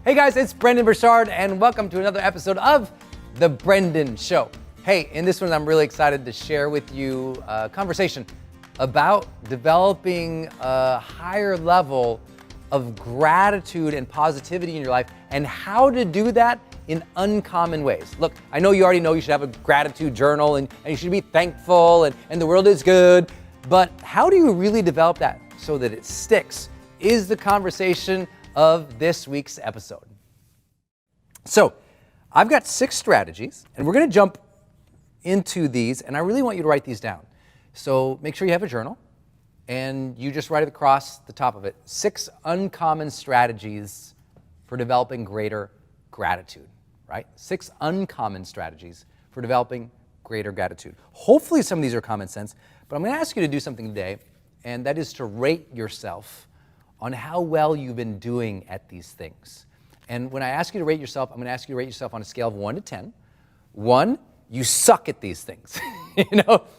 Hey guys, it's Brendon Burchard and welcome to another episode of The Brendon Show. Hey, in this one I'm really excited to share with you a conversation about developing a higher level of gratitude and positivity in your life and how to do that in uncommon ways. Look, I know you already know you should have a gratitude journal and you should be thankful and the world is good, but how do you really develop that so that it sticks is the conversation of this week's episode. So I've got 6 strategies and we're going to jump into these and I really want you to write these down. So make sure you have a journal and you just write it across the top of it. 6 uncommon strategies for developing greater gratitude, right? 6 uncommon strategies for developing greater gratitude. Hopefully some of these are common sense, but I'm going to ask you to do something today, and that is to rate yourself on how well you've been doing at these things. And when I ask you to rate yourself, I'm going to ask you to rate yourself on a scale of 1 to 10. 1, you suck at these things.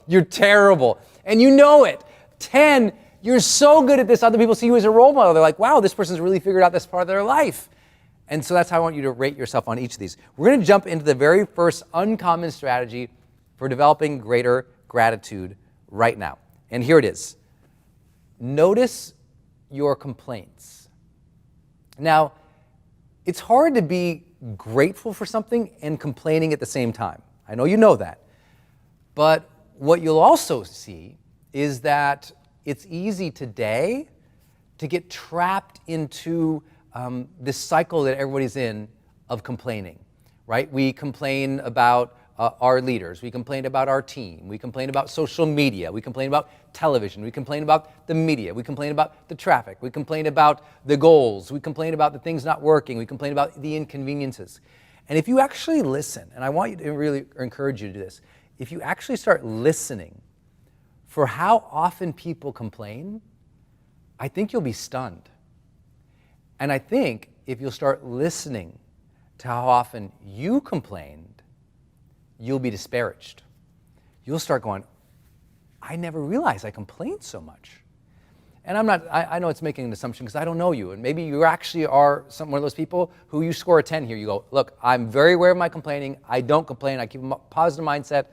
You're terrible. And you know it. 10, you're so good at this, other people see you as a role model. They're like, wow, this person's really figured out this part of their life. And so that's how I want you to rate yourself on each of these. We're going to jump into the very first uncommon strategy for developing greater gratitude right now. And here it is. Notice your complaints. Now, it's hard to be grateful for something and complaining at the same time. I know you know that. But what you'll also see is that it's easy today to get trapped into this cycle that everybody's in of complaining, right? We complain about our leaders, we complain about our team, we complain about social media, we complain about television, we complain about the media, we complain about the traffic, we complain about the goals, we complain about the things not working, we complain about the inconveniences. And if you actually listen, and I want you to really encourage you to do this, if you actually start listening for how often people complain, I think you'll be stunned. And I think if you'll start listening to how often you complained, you'll be disparaged. You'll start going, I never realized I complained so much. And I know it's making an assumption because I don't know you. And maybe you actually are one of those people who you score a 10 here. You go, look, I'm very aware of my complaining. I don't complain. I keep a positive mindset.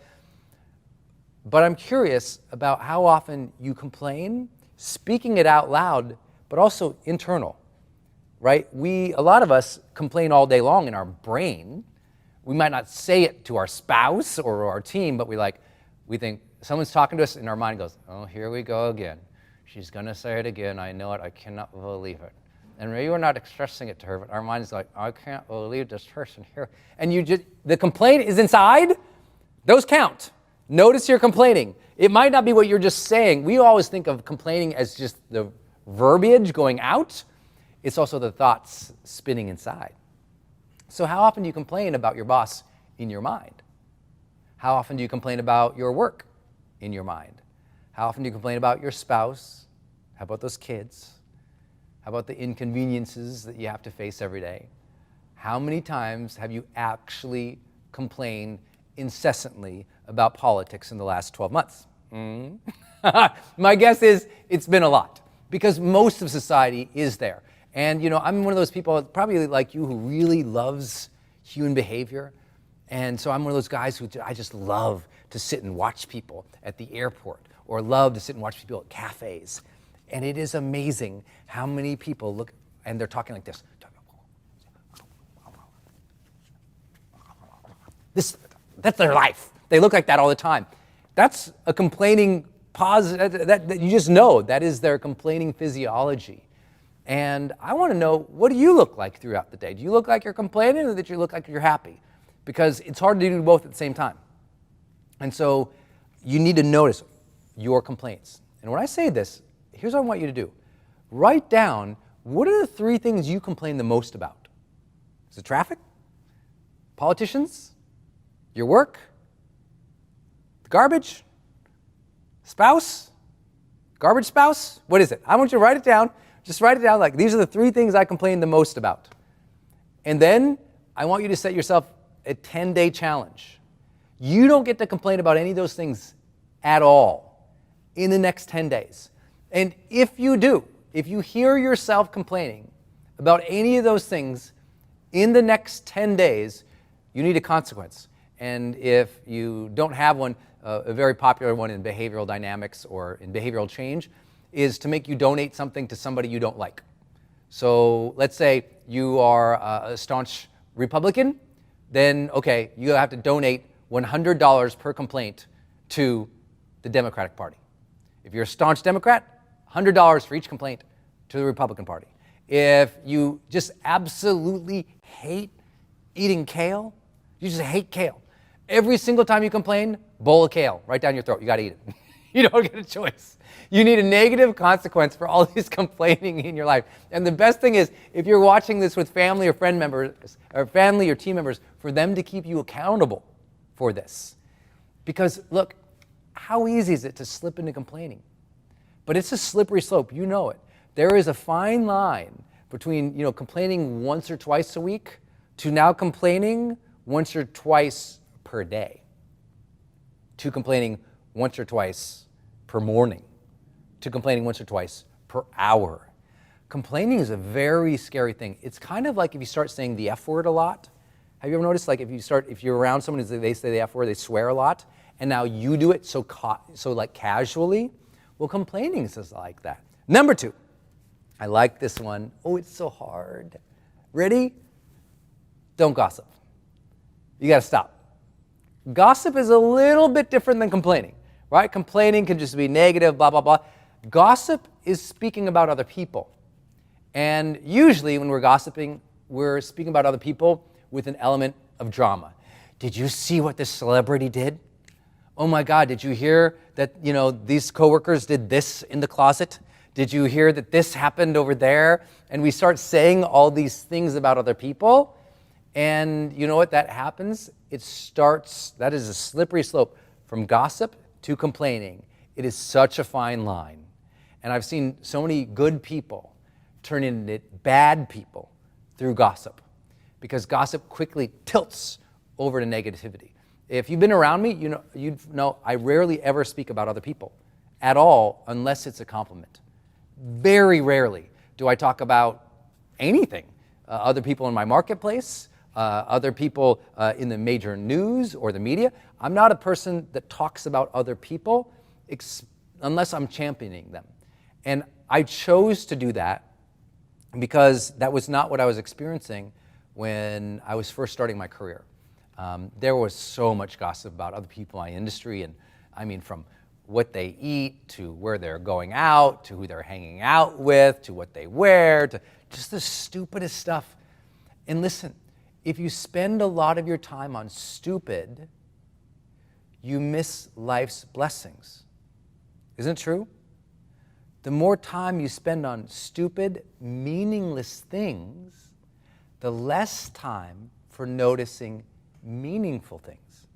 But I'm curious about how often you complain, speaking it out loud, but also internal, right? A lot of us complain all day long in our brain. We might not say it to our spouse or our team, but we think someone's talking to us and our mind goes, oh, here we go again. She's going to say it again. I know it. I cannot believe it. And maybe we're not expressing it to her, but our mind's like, I can't believe this person here. And the complaint is inside. Those count. Notice you're complaining. It might not be what you're just saying. We always think of complaining as just the verbiage going out. It's also the thoughts spinning inside. So how often do you complain about your boss in your mind? How often do you complain about your work in your mind? How often do you complain about your spouse? How about those kids? How about the inconveniences that you have to face every day? How many times have you actually complained incessantly about politics in the last 12 months? My guess is it's been a lot because most of society is there. And I'm one of those people, probably like you, who really loves human behavior. And so I'm one of those guys who I just love to sit and watch people at the airport or love to sit and watch people at cafes. And it is amazing how many people look and they're talking like this. That's their life. They look like that all the time. That's a complaining pause that you just know that is their complaining physiology. And I want to know, what do you look like throughout the day? Do you look like you're complaining or that you look like you're happy? Because it's hard to do both at the same time. And so you need to notice your complaints. And when I say this, here's what I want you to do. Write down, what are the 3 things you complain the most about? Is it traffic? Politicians? Your work? The garbage? Spouse? Garbage spouse? What is it? I want you to write it down. Just write it down like, these are the 3 things I complain the most about. And then I want you to set yourself a 10-day challenge. You don't get to complain about any of those things at all in the next 10 days. And if you do, if you hear yourself complaining about any of those things in the next 10 days, you need a consequence. And if you don't have one, a very popular one in behavioral dynamics or in behavioral change is to make you donate something to somebody you don't like. So let's say you are a staunch Republican, then okay, you have to donate $100 per complaint to the Democratic Party. If you're a staunch Democrat, $100 for each complaint to the Republican Party. If you just absolutely hate eating kale, you just hate kale. Every single time you complain, bowl of kale right down your throat. You got to eat it. You don't get a choice. You need a negative consequence for all this complaining in your life. And the best thing is, if you're watching this with family or friend members, or family or team members, for them to keep you accountable for this. Because look, how easy is it to slip into complaining? But it's a slippery slope, you know it. There is a fine line between, complaining once or twice a week to now complaining once or twice per day, to complaining once or twice per morning, to complaining once or twice per hour. Complaining is a very scary thing. It's kind of like if you start saying the F word a lot. Have you ever noticed, like if you're around someone and they say the F word, they swear a lot, and now you do it so like casually? Well, complaining is like that. Number 2, I like this one. Oh, it's so hard. Ready? Don't gossip. You got to stop. Gossip is a little bit different than complaining, right? Complaining can just be negative, blah, blah, blah. Gossip is speaking about other people. And usually when we're gossiping, we're speaking about other people with an element of drama. Did you see what this celebrity did? Oh my God, did you hear that, these coworkers did this in the closet? Did you hear that this happened over there? And we start saying all these things about other people. And you know what that happens? That is a slippery slope from gossip to complaining. It is such a fine line. And I've seen so many good people turn into bad people through gossip, because gossip quickly tilts over to negativity. If you've been around me, you know I rarely ever speak about other people at all unless it's a compliment. Very rarely do I talk about anything. Other people in my marketplace, other people in the major news or the media. I'm not a person that talks about other people unless I'm championing them. And I chose to do that because that was not what I was experiencing when I was first starting my career. There was so much gossip about other people in my industry, and I mean from what they eat, to where they're going out, to who they're hanging out with, to what they wear, to just the stupidest stuff. And listen, if you spend a lot of your time on stupid, you miss life's blessings. Isn't it true? The more time you spend on stupid, meaningless things, the less time for noticing meaningful things.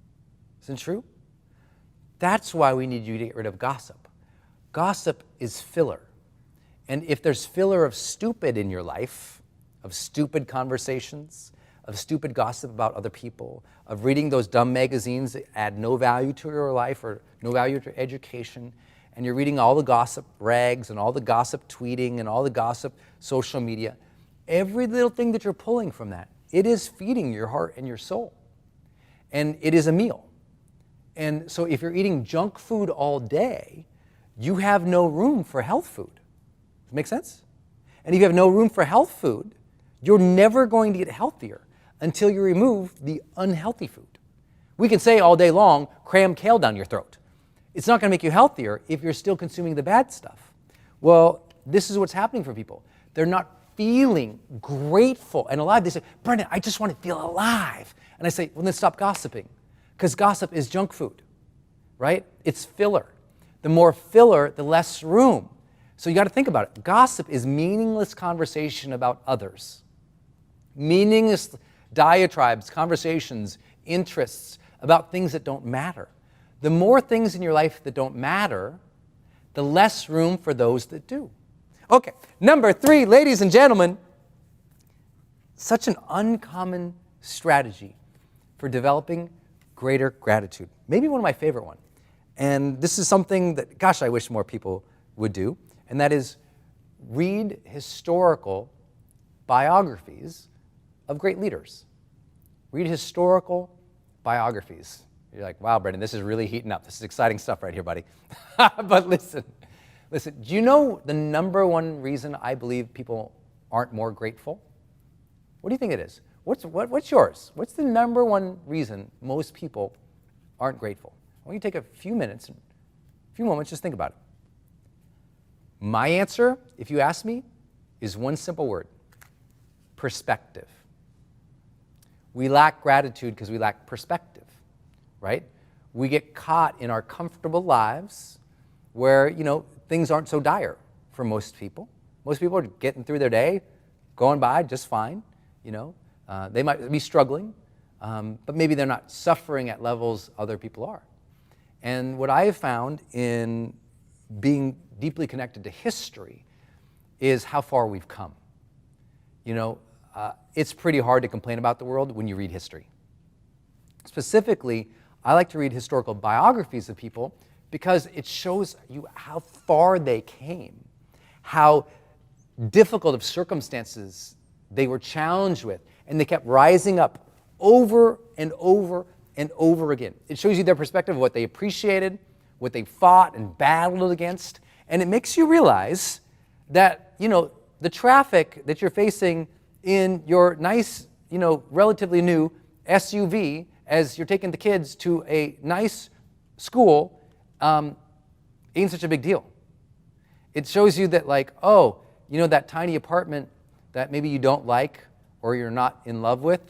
Isn't it true? That's why we need you to get rid of gossip. Gossip is filler. And if there's filler of stupid in your life, of stupid conversations, of stupid gossip about other people, of reading those dumb magazines that add no value to your life or no value to your education, and you're reading all the gossip rags and all the gossip tweeting and all the gossip social media, every little thing that you're pulling from that, it is feeding your heart and your soul. And it is a meal. And so if you're eating junk food all day, you have no room for health food. Does it make sense? And if you have no room for health food, you're never going to get healthier until you remove the unhealthy food. We can say all day long, cram kale down your throat. It's not going to make you healthier if you're still consuming the bad stuff. Well, this is what's happening for people. They're not feeling grateful and alive. They say, Brendon, I just want to feel alive. And I say, well, then stop gossiping, because gossip is junk food, right? It's filler. The more filler, the less room. So you got to think about it. Gossip is meaningless conversation about others. Meaningless diatribes, conversations, interests about things that don't matter. The more things in your life that don't matter, the less room for those that do. Okay, number 3, ladies and gentlemen, such an uncommon strategy for developing greater gratitude. Maybe one of my favorite ones. And this is something that, gosh, I wish more people would do, and that is read historical biographies of great leaders. Read historical biographies. You're like, wow, Brendon, this is really heating up. This is exciting stuff right here, buddy. But listen, do you know the number one reason I believe people aren't more grateful? What do you think it is? What's yours? What's the number one reason most people aren't grateful? I want you to take a few minutes, a few moments, just think about it. My answer, if you ask me, is one simple word: perspective. We lack gratitude because we lack perspective, right? We get caught in our comfortable lives where, things aren't so dire for most people. Most people are getting through their day, going by just fine, They might be struggling, but maybe they're not suffering at levels other people are. And what I have found in being deeply connected to history is how far we've come. It's pretty hard to complain about the world when you read history. Specifically, I like to read historical biographies of people because it shows you how far they came, how difficult of circumstances they were challenged with, and they kept rising up over and over and over again. It shows you their perspective of what they appreciated, what they fought and battled against, and it makes you realize that, the traffic that you're facing in your nice, relatively new SUV as you're taking the kids to a nice school ain't such a big deal. It shows you that that tiny apartment that maybe you don't like or you're not in love with,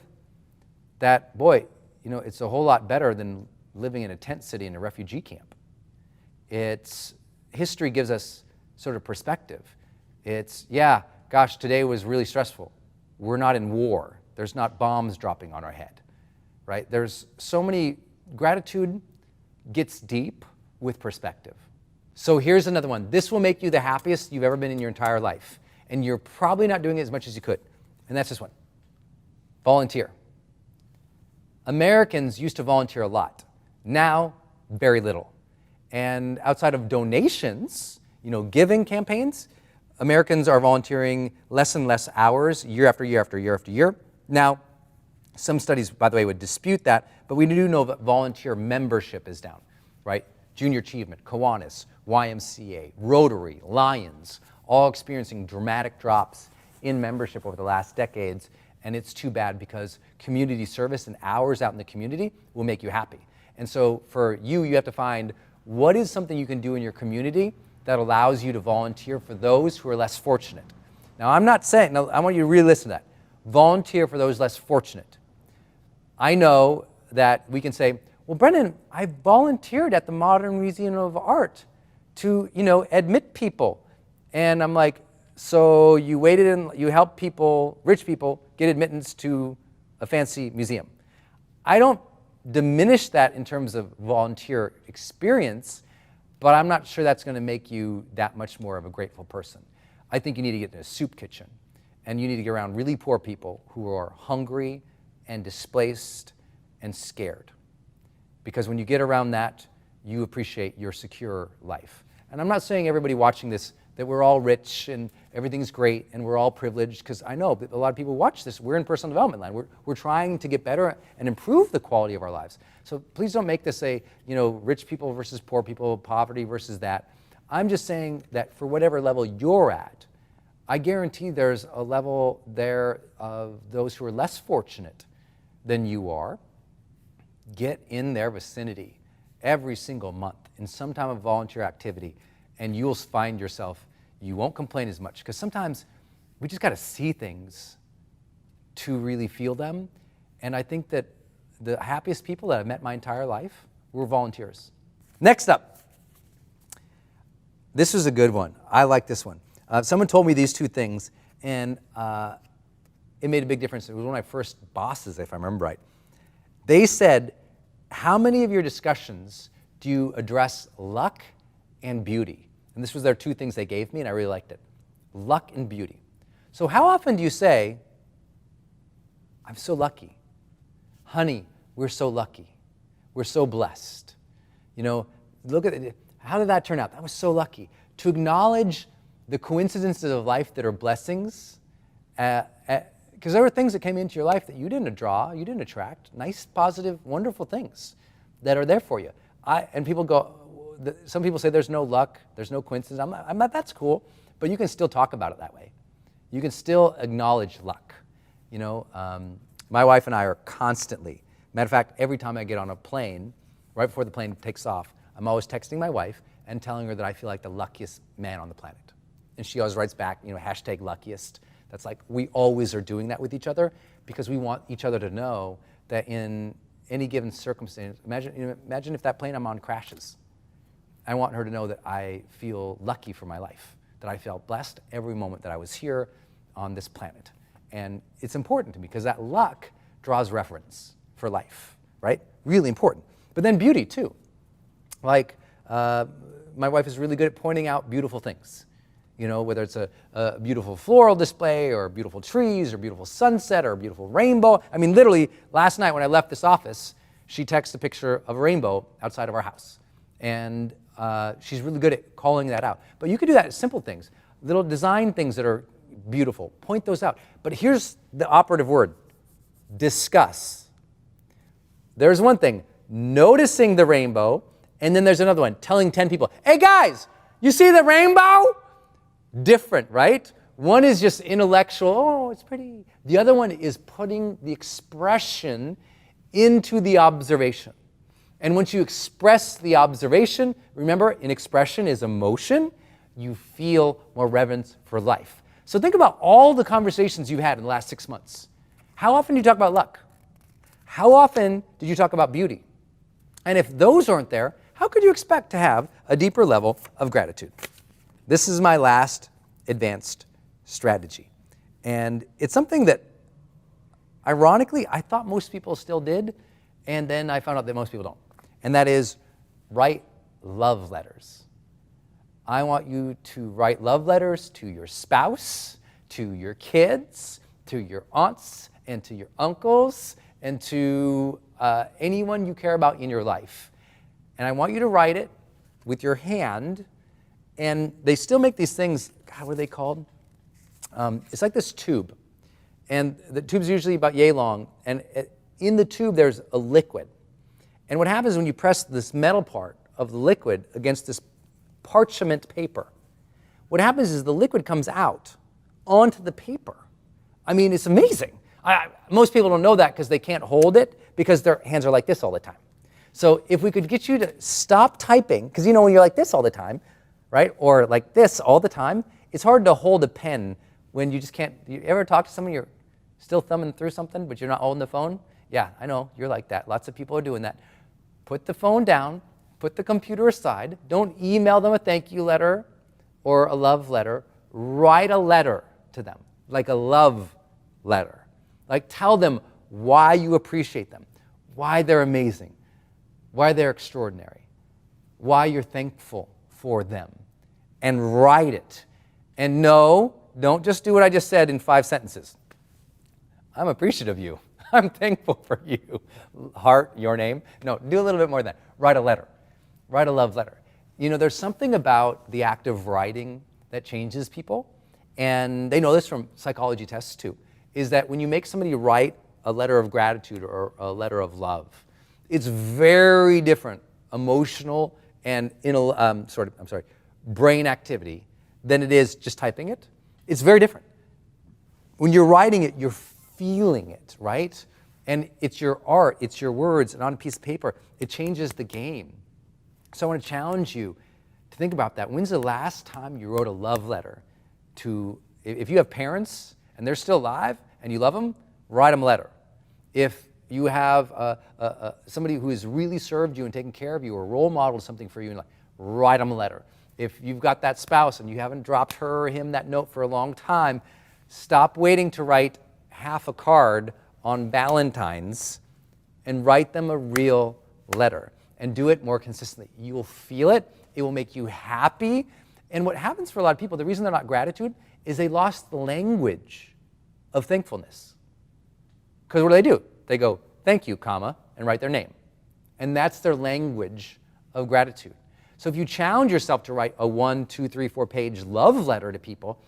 that, boy, it's a whole lot better than living in a tent city in a refugee camp. History gives us sort of perspective. Today was really stressful. We're not in war. There's not bombs dropping on our head, right? There's so many, gratitude gets deep with perspective. So here's another one. This will make you the happiest you've ever been in your entire life. And you're probably not doing it as much as you could. And that's this one. Volunteer. Americans used to volunteer a lot. Now, very little. And outside of donations, giving campaigns, Americans are volunteering less and less hours year after year after year after year. Now, some studies, by the way, would dispute that, but we do know that volunteer membership is down, right? Junior Achievement, Kiwanis, YMCA, Rotary, Lions, all experiencing dramatic drops in membership over the last decades, and it's too bad because community service and hours out in the community will make you happy. And so for you have to find what is something you can do in your community that allows you to volunteer for those who are less fortunate. Now, I'm not saying, now I want you to really listen to that. Volunteer for those less fortunate. I know that we can say, well, Brendon, I volunteered at the Modern Museum of Art to, admit people. And I'm like, so you waited and you helped people, rich people, get admittance to a fancy museum. I don't diminish that in terms of volunteer experience, but I'm not sure that's going to make you that much more of a grateful person. I think you need to get in a soup kitchen, and you need to get around really poor people who are hungry and displaced and scared. Because when you get around that, you appreciate your secure life. And I'm not saying everybody watching this that we're all rich and everything's great and we're all privileged, because I know a lot of people watch this. We're in personal development land. We're trying to get better and improve the quality of our lives. So please don't make this a, rich people versus poor people, poverty versus that. I'm just saying that for whatever level you're at, I guarantee there's a level there of those who are less fortunate than you are. Get in their vicinity every single month in some time of volunteer activity, and you'll find yourself, you won't complain as much, because sometimes we just got to see things to really feel them. And I think that the happiest people that I've met my entire life were volunteers. Next up, this was a good one. I like this one. Someone told me these two things, and it made a big difference. It was one of my first bosses, if I remember right. They said, how many of your discussions do you address luck and beauty? And this was their two things they gave me, and I really liked it. Luck and beauty. So how often do you say, I'm so lucky. Honey, we're so lucky. We're so blessed. Look at it. How did that turn out? That was so lucky. To acknowledge the coincidences of life that are blessings Because there were things that came into your life that you didn't draw, you didn't attract. Nice, positive, wonderful things that are there for you. And people go, some people say there's no luck, there's no coincidence. I'm not, that's cool, but you can still talk about it that way. You can still acknowledge luck. You know, my wife and I are constantly, matter of fact, every time I get on a plane, right before the plane takes off, I'm always texting my wife and telling her that I feel like the luckiest man on the planet. And she always writes back, you know, hashtag luckiest. That's like, we always are doing that with each other because we want each other to know that in any given circumstance, imagine if that plane I'm on crashes. I want her to know that I feel lucky for my life, that I felt blessed every moment that I was here on this planet. And it's important to me because that luck draws reference for life, right? Really important. But then beauty too. Like, my wife is really good at pointing out beautiful things. You know, whether it's a beautiful floral display or beautiful trees or beautiful sunset or a beautiful rainbow. I mean, literally, last night when I left this office, she texted a picture of a rainbow outside of our house. And she's really good at calling that out. But you could do that at simple things, little design things that are beautiful. Point those out. But here's the operative word, discuss. There's one thing, noticing the rainbow, and then there's another one, telling 10 people, hey guys, you see the rainbow? Different, right? One is just intellectual, oh, it's pretty. The other one is putting the expression into the observation. And once you express the observation, remember, an expression is emotion, you feel more reverence for life. So think about all the conversations you've had in the last 6 months. How often do you talk about luck? How often did you talk about beauty? And if those aren't there, how could you expect to have a deeper level of gratitude? This is my last advanced strategy. And it's something that, ironically, I thought most people still did, and then I found out that most people don't. And that is write love letters. I want you to write love letters to your spouse, to your kids, to your aunts, and to your uncles, and to anyone you care about in your life. And I want you to write it with your hand. And they still make these things, God, what are they called? It's like this tube. And the tube's usually about yay long. And in the tube, there's a liquid. And what happens when you press this metal part of the liquid against this parchment paper, what happens is the liquid comes out onto the paper. I mean, it's amazing. Most people don't know that because they can't hold it because their hands are like this all the time. So if we could get you to stop typing, because you know when you're like this all the time, right? Or like this all the time, it's hard to hold a pen when you just can't. You ever talk to someone, you're still thumbing through something, but you're not holding the phone? Yeah, I know, you're like that. Lots of people are doing that. Put the phone down, put the computer aside. Don't email them a thank you letter or a love letter. Write a letter to them, like a love letter. Like tell them why you appreciate them, why they're amazing, why they're extraordinary, why you're thankful for them. And write it. And no, don't just do what I just said in 5 sentences. I'm appreciative of you. I'm thankful for you. Heart, your name. No, do a little bit more than that. Write a letter. Write a love letter. You know, there's something about the act of writing that changes people. And they know this from psychology tests too, is that when you make somebody write a letter of gratitude or a letter of love, it's very different emotional and brain activity than it is just typing it. It's very different. When you're writing it, you're feeling it, right? And it's your art, it's your words, and on a piece of paper, it changes the game. So I want to challenge you to think about that. When's the last time you wrote a love letter to, if you have parents and they're still alive and you love them, write them a letter. If you have somebody who has really served you and taken care of you or role modeled something for you in life, write them a letter. If you've got that spouse and you haven't dropped her or him that note for a long time, stop waiting to write half a card on Valentine's and write them a real letter and do it more consistently. You will feel it. It will make you happy. And what happens for a lot of people, the reason they're not gratitude is they lost the language of thankfulness. Because what do? They go, thank you, comma, and write their name. And that's their language of gratitude. So if you challenge yourself to write a 1, 2, 3, 4 page love letter to people,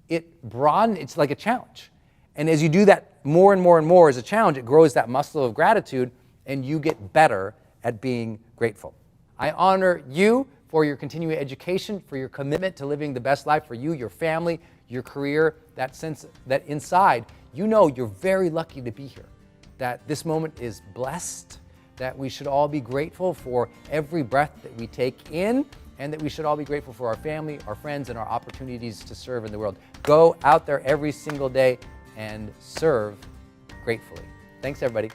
it's like a challenge. And as you do that more and more and more as a challenge, it grows that muscle of gratitude, and you get better at being grateful. I honor you for your continuing education, for your commitment to living the best life for you, your family, your career, that sense that inside, you know you're very lucky to be here, that this moment is blessed, that we should all be grateful for every breath that we take in, and that we should all be grateful for our family, our friends, and our opportunities to serve in the world. Go out there every single day and serve gratefully. Thanks, everybody.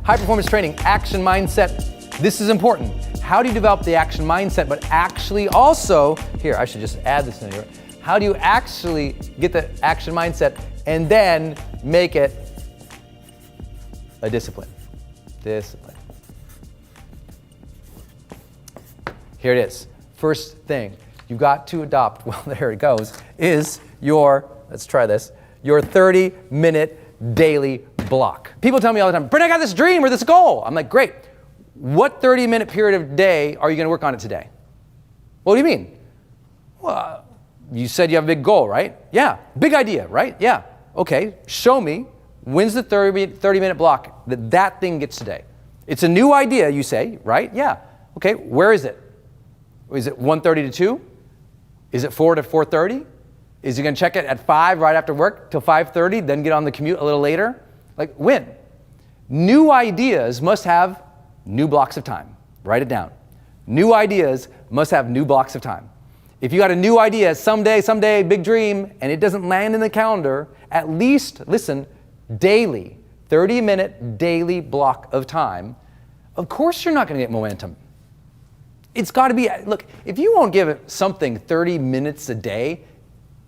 High performance training, action mindset. This is important. How do you develop the action mindset, but actually also, here, I should just add this in here. How do you actually get the action mindset and then make it a discipline? Discipline. Here it is. First thing you got to adopt, well, there it goes, is let's try this, your 30-minute daily block. People tell me all the time, Brendon, I got this dream or this goal. I'm like, great. What 30-minute period of day are you going to work on it today? What do you mean? Well, you said you have a big goal, right? Yeah. Big idea, right? Yeah. Okay. Show me when's the 30-minute block that thing gets today. It's a new idea, you say, right? Yeah. Okay. Where is it? Is it 1:30 to 2? Is it 4 to 4:30? Is he going to check it at 5 right after work till 5:30, then get on the commute a little later? Like, when? New ideas must have new blocks of time. Write it down. New ideas must have new blocks of time. If you got a new idea, someday, big dream, and it doesn't land in the calendar, at least, listen, daily, 30-minute daily block of time, of course you're not going to get momentum. It's got to be, look, if you won't give it something 30 minutes a day,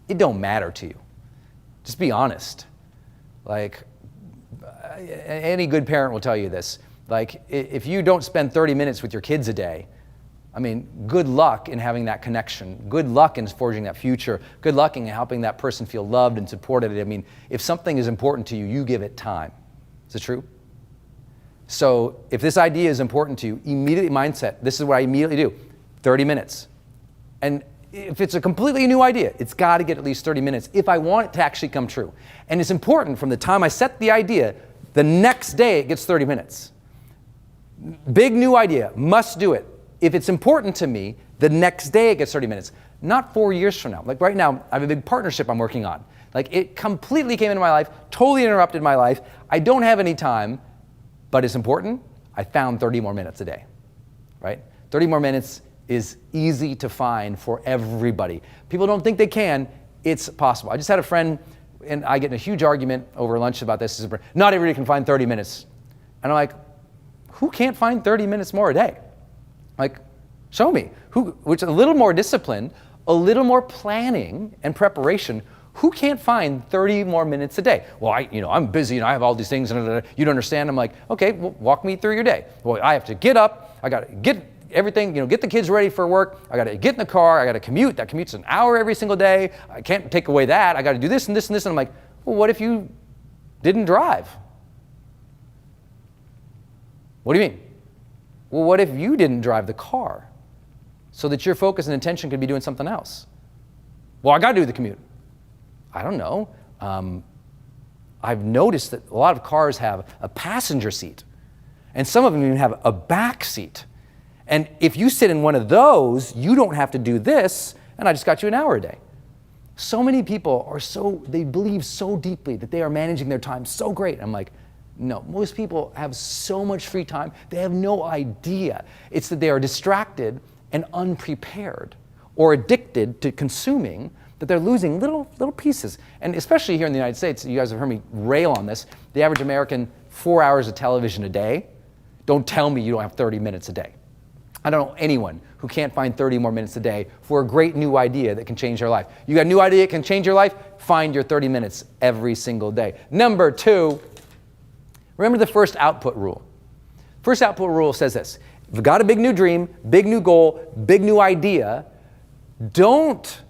it don't matter to you. Just be honest. Like, any good parent will tell you this. Like, if you don't spend 30 minutes with your kids a day, I mean, good luck in having that connection. Good luck in forging that future. Good luck in helping that person feel loved and supported. I mean, if something is important to you, you give it time. Is it true? So if this idea is important to you, immediately mindset, this is what I immediately do, 30 minutes. And if it's a completely new idea, it's got to get at least 30 minutes if I want it to actually come true. And it's important from the time I set the idea, the next day it gets 30 minutes. Big new idea, must do it. If it's important to me, the next day it gets 30 minutes. Not 4 years from now. Like right now, I have a big partnership I'm working on. Like it completely came into my life, totally interrupted my life. I don't have any time, but it's important. I found 30 more minutes a day, right? 30 more minutes is easy to find for everybody. People don't think they can. It's possible. I just had a friend, and I get in a huge argument over lunch about this. Not everybody can find 30 minutes. And I'm like, who can't find 30 minutes more a day? Like, show me. Which a little more discipline, a little more planning and preparation. Who can't find 30 more minutes a day? Well, I'm busy and I have all these things and you don't understand. I'm like, okay, well, walk me through your day. Well, I have to get up. I got to get everything, get the kids ready for work. I got to get in the car. I got to commute. That commute's an hour every single day. I can't take away that. I got to do this and this and this. And I'm like, well, what if you didn't drive? What do you mean? Well, what if you didn't drive the car so that your focus and intention could be doing something else? Well, I got to do the commute. I don't know. I've noticed that a lot of cars have a passenger seat, and some of them even have a back seat. And if you sit in one of those, you don't have to do this, and I just got you an hour a day. So many people they believe so deeply that they are managing their time so great. I'm like, no, most people have so much free time, they have no idea. It's that they are distracted and unprepared or addicted to consuming, that they're losing little pieces. And especially here in the United States, you guys have heard me rail on this, the average American, 4 hours of television a day. Don't tell me you don't have 30 minutes a day. I don't know anyone who can't find 30 more minutes a day for a great new idea that can change their life. You got a new idea that can change your life? Find your 30 minutes every single day. Number 2, remember the first output rule. First output rule says this: if you've got a big new dream, big new goal, big new idea, don't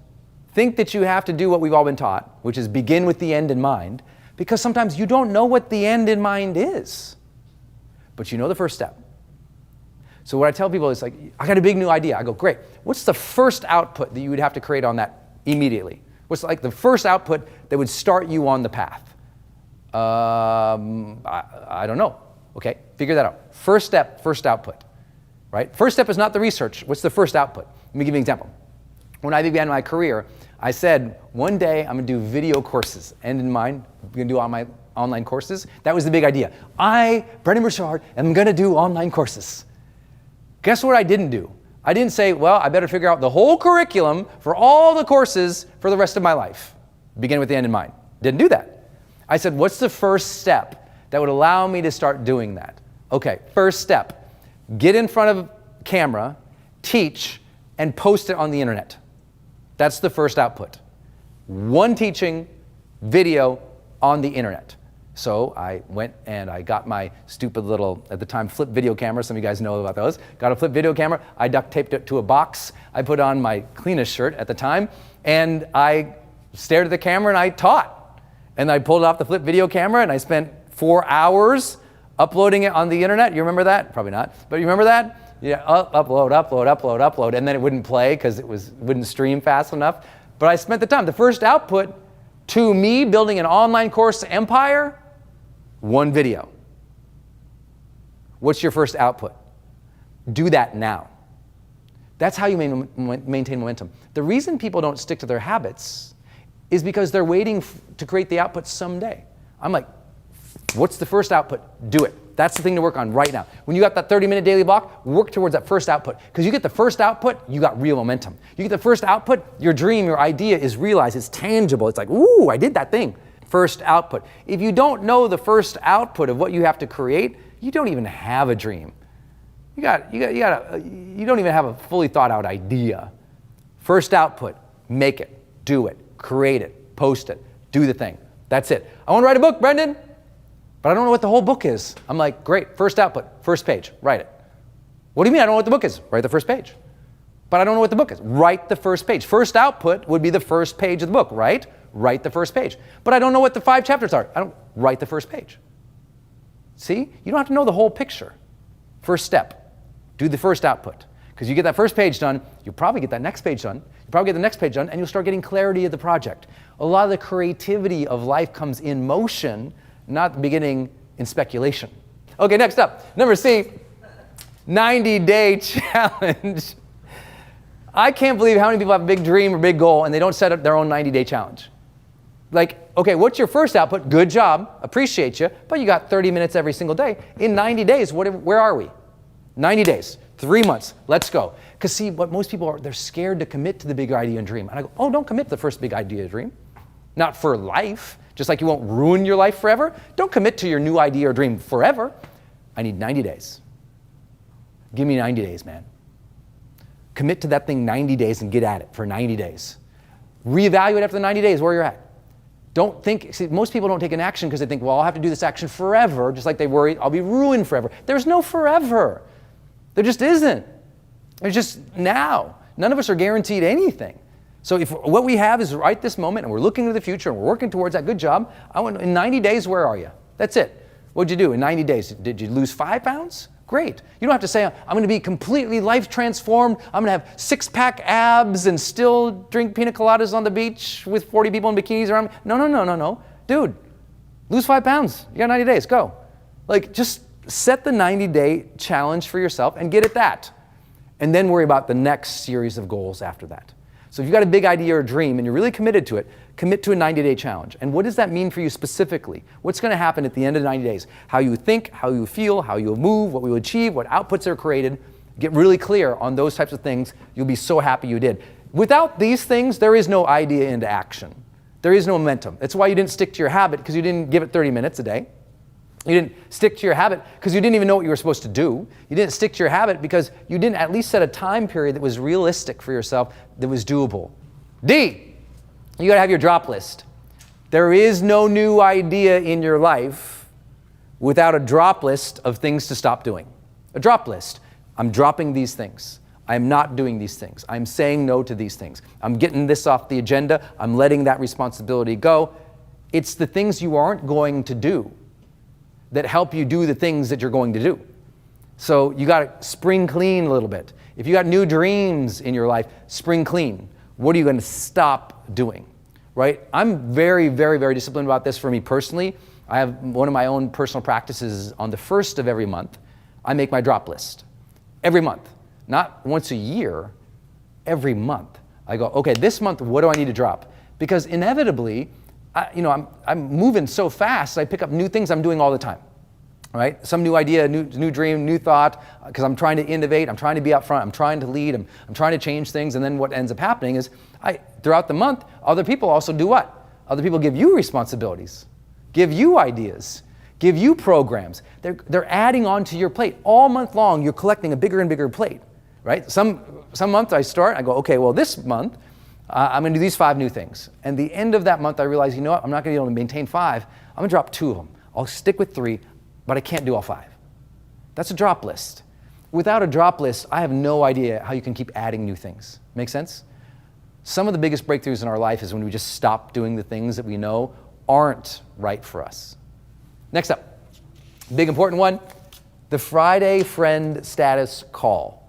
think that you have to do what we've all been taught, which is begin with the end in mind, because sometimes you don't know what the end in mind is, but you know the first step. So what I tell people is like, I got a big new idea. I go, great. What's the first output that you would have to create on that immediately? What's like the first output that would start you on the path? I don't know. Okay, figure that out. First step, first output, right? First step is not the research. What's the first output? Let me give you an example. When I began my career, I said, one day I'm gonna do video courses. End in mind, I'm gonna do all my online courses. That was the big idea. I, Brendon Burchard, am gonna do online courses. Guess what I didn't do? I didn't say, well, I better figure out the whole curriculum for all the courses for the rest of my life, beginning with the end in mind. Didn't do that. I said, what's the first step that would allow me to start doing that? Okay, first step, get in front of camera, teach, and post it on the internet. That's the first output. One teaching video on the internet. So I went and I got my stupid little, at the time, flip video camera. Some of you guys know about those. Got a flip video camera. I duct taped it to a box. I put on my cleanest shirt at the time, and I stared at the camera and I taught. And I pulled off the flip video camera and I spent 4 hours uploading it on the internet. You remember that? Probably not. But you remember that? Yeah, upload, and then it wouldn't play because it wouldn't stream fast enough. But I spent the time. The first output to me building an online course empire, one video. What's your first output? Do that now. That's how you maintain momentum. The reason people don't stick to their habits is because they're waiting to create the output someday. I'm like, what's the first output? Do it. That's the thing to work on right now. When you got that 30-minute daily block, work towards that first output. Because you get the first output, you got real momentum. You get the first output, your dream, your idea is realized, it's tangible. It's like, ooh, I did that thing. First output. If you don't know the first output of what you have to create, you don't even have a dream. You don't even have a fully thought out idea. First output, make it, do it, create it, post it, do the thing. That's it. I want to write a book, Brendon, but I don't know what the whole book is. I'm like, great, first output, first page, write it. What do you mean I don't know what the book is? Write the first page. But I don't know what the book is. Write the first page. First output would be the first page of the book, right? Write the first page. But I don't know what the 5 chapters are. I don't write the first page. See? You don't have to know the whole picture. First step, do the first output. Because you get that first page done, you'll probably get that next page done. You'll probably get the next page done, and you'll start getting clarity of the project. A lot of the creativity of life comes in motion, not beginning in speculation. Okay, next up, number C, 90-day challenge. I can't believe how many people have a big dream or big goal and they don't set up their own 90-day challenge. Like, okay, what's your first output? Good job, appreciate you, but you got 30 minutes every single day. In 90 days, where are we? 90 days, 3 months, let's go. Because see, what most people are, they're scared to commit to the big idea and dream. And I go, oh, don't commit to the first big idea and dream. Not for life, just like you won't ruin your life forever. Don't commit to your new idea or dream forever. I need 90 days. Give me 90 days, man. Commit to that thing 90 days and get at it for 90 days. Reevaluate after the 90 days where you're at. Don't think, see, most people don't take an action because they think, well, I'll have to do this action forever, just like they worry, I'll be ruined forever. There's no forever. There just isn't. There's just now. None of us are guaranteed anything. So if what we have is right this moment and we're looking to the future and we're working towards that, good job. In 90 days, where are you? That's it. What'd you do in 90 days? Did you lose 5 pounds? Great. You don't have to say, I'm going to be completely life transformed. I'm going to have 6-pack abs and still drink pina coladas on the beach with 40 people in bikinis around me. No. Dude, lose 5 pounds. You got 90 days. Go. Like, just set the 90-day challenge for yourself and get at that. And then worry about the next series of goals after that. So if you've got a big idea or a dream and you're really committed to it, commit to a 90-day challenge. And what does that mean for you specifically? What's going to happen at the end of the 90 days? How you think, how you feel, how you move, what we will achieve, what outputs are created. Get really clear on those types of things. You'll be so happy you did. Without these things, there is no idea into action. There is no momentum. That's why you didn't stick to your habit, because you didn't give it 30 minutes a day. You didn't stick to your habit because you didn't even know what you were supposed to do. You didn't stick to your habit because you didn't at least set a time period that was realistic for yourself, that was doable. D, you got to have your drop list. There is no new idea in your life without a drop list of things to stop doing. A drop list. I'm dropping these things. I'm not doing these things. I'm saying no to these things. I'm getting this off the agenda. I'm letting that responsibility go. It's the things you aren't going to do that help you do the things that you're going to do. So you got to spring clean a little bit. If you got new dreams in your life, spring clean. What are you going to stop doing? right? I'm very, very, very disciplined about this for me personally. I have one of my own personal practices on the first of every month. I make my drop list every month, not once a year, every month. I go, okay, this month, what do I need to drop? Because inevitably, I'm moving so fast, I pick up new things I'm doing all the time, right? Some new idea, new dream, new thought, because I'm trying to innovate, I'm trying to be up front, I'm trying to lead, I'm trying to change things, and then what ends up happening is, throughout the month, other people also do what? Other people give you responsibilities, give you ideas, give you programs. They're adding on to your plate. All month long, you're collecting a bigger and bigger plate, right? Some month I go, okay, well this month, I'm gonna do these 5 new things. And the end of that month, I realize, you know what, I'm not gonna be able to maintain 5. I'm gonna drop 2 of them. I'll stick with 3, but I can't do all 5. That's a drop list. Without a drop list, I have no idea how you can keep adding new things. Make sense? Some of the biggest breakthroughs in our life is when we just stop doing the things that we know aren't right for us. Next up, big important one, the Friday friend status call.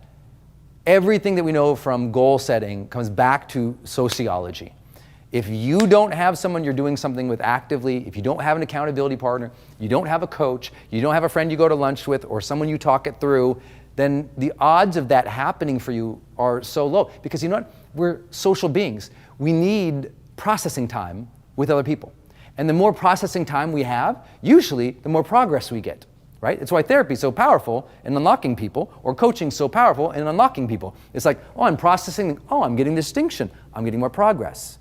Everything that we know from goal setting comes back to sociology. If you don't have someone you're doing something with actively, if you don't have an accountability partner, you don't have a coach, you don't have a friend you go to lunch with or someone you talk it through, then the odds of that happening for you are so low. Because you know what? We're social beings. We need processing time with other people. And the more processing time we have, usually the more progress we get. Right? It's why therapy is so powerful in unlocking people, or coaching so powerful in unlocking people. It's like, oh, I'm processing, oh, I'm getting distinction, I'm getting more progress.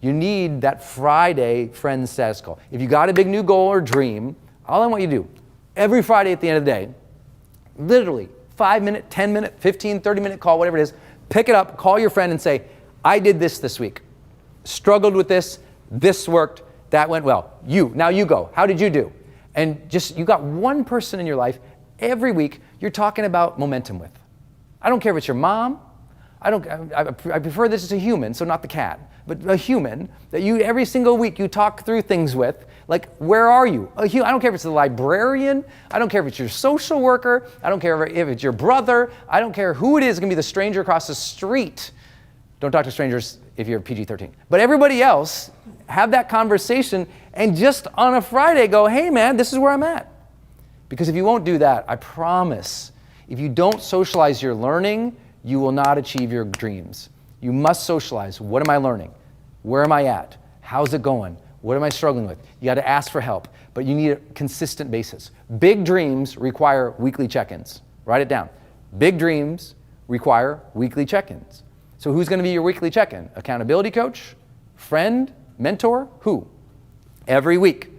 You need that Friday friend status call. If you got a big new goal or dream, all I want you to do, every Friday at the end of the day, literally 5-minute, 10-minute, 15, 30-minute call, whatever it is, pick it up, call your friend and say, I did this week. Struggled with this worked, that went well. Now you go, how did you do? And just, you got one person in your life every week you're talking about momentum with. I don't care if it's your mom. I prefer this as a human, so not the cat, but a human that you every single week you talk through things with. Like, where are you? I don't care if it's the librarian. I don't care if it's your social worker. I don't care if it's your brother. I don't care who it is. It's gonna be the stranger across the street. Don't talk to strangers if you're PG-13. But everybody else, have that conversation and just on a Friday go, hey man, this is where I'm at. Because if you won't do that, I promise, if you don't socialize your learning, you will not achieve your dreams. You must socialize. What am I learning? Where am I at? How's it going? What am I struggling with? You got to ask for help, but you need a consistent basis. Big dreams require weekly check-ins. Write it down. Big dreams require weekly check-ins. So who's going to be your weekly check-in? Accountability coach? Friend? Mentor? Who? Every week,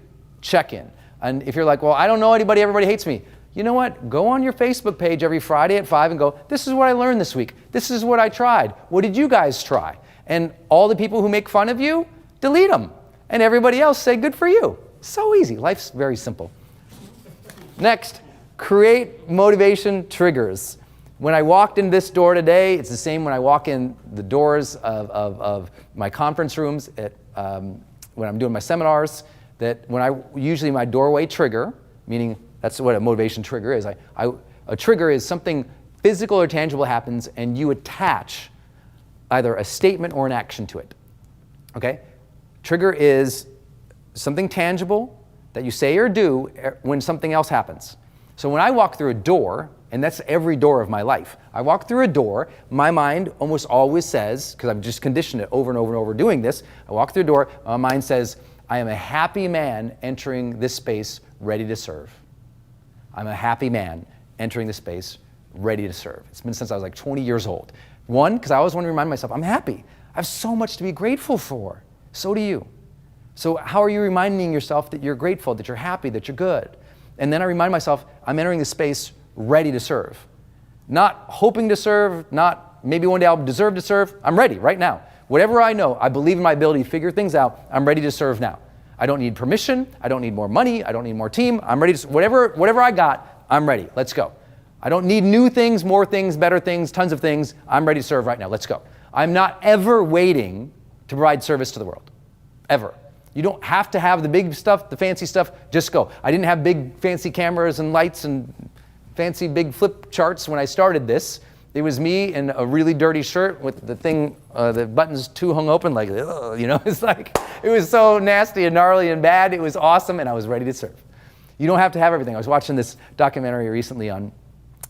check in. And if you're like, well, I don't know anybody, everybody hates me. You know what? Go on your Facebook page every Friday at 5 and go, this is what I learned this week. This is what I tried. What did you guys try? And all the people who make fun of you, delete them. And everybody else say, good for you. So easy. Life's very simple. Next, create motivation triggers. When I walked in this door today, it's the same when I walk in the doors of my conference rooms when I'm doing my seminars, that usually my doorway trigger, meaning that's what a motivation trigger is. A trigger is something physical or tangible happens and you attach either a statement or an action to it, okay? Trigger is something tangible that you say or do when something else happens. So when I walk through a door, and that's every door of my life, I walk through a door, my mind almost always says, because I've just conditioned it over and over and over doing this, I walk through a door, my mind says, I am a happy man entering this space ready to serve. I'm a happy man entering this space ready to serve. It's been since I was like 20 years old. One, because I always want to remind myself, I'm happy. I have so much to be grateful for. So do you. So how are you reminding yourself that you're grateful, that you're happy, that you're good? And then I remind myself, I'm entering this space ready to serve. Not hoping to serve, not maybe one day I'll deserve to serve. I'm ready right now. Whatever I know, I believe in my ability to figure things out. I'm ready to serve now. I don't need permission. I don't need more money. I don't need more team. I'm ready to, whatever I got, I'm ready. Let's go. I don't need new things, more things, better things, tons of things. I'm ready to serve right now. Let's go. I'm not ever waiting to provide service to the world. Ever. You don't have to have the big stuff, the fancy stuff. Just go. I didn't have big fancy cameras and lights and fancy big flip charts when I started this. It was me in a really dirty shirt with the thing, the buttons too hung open, like, ugh, you know, it's like, it was so nasty and gnarly and bad. It was awesome, and I was ready to serve. You don't have to have everything. I was watching this documentary recently on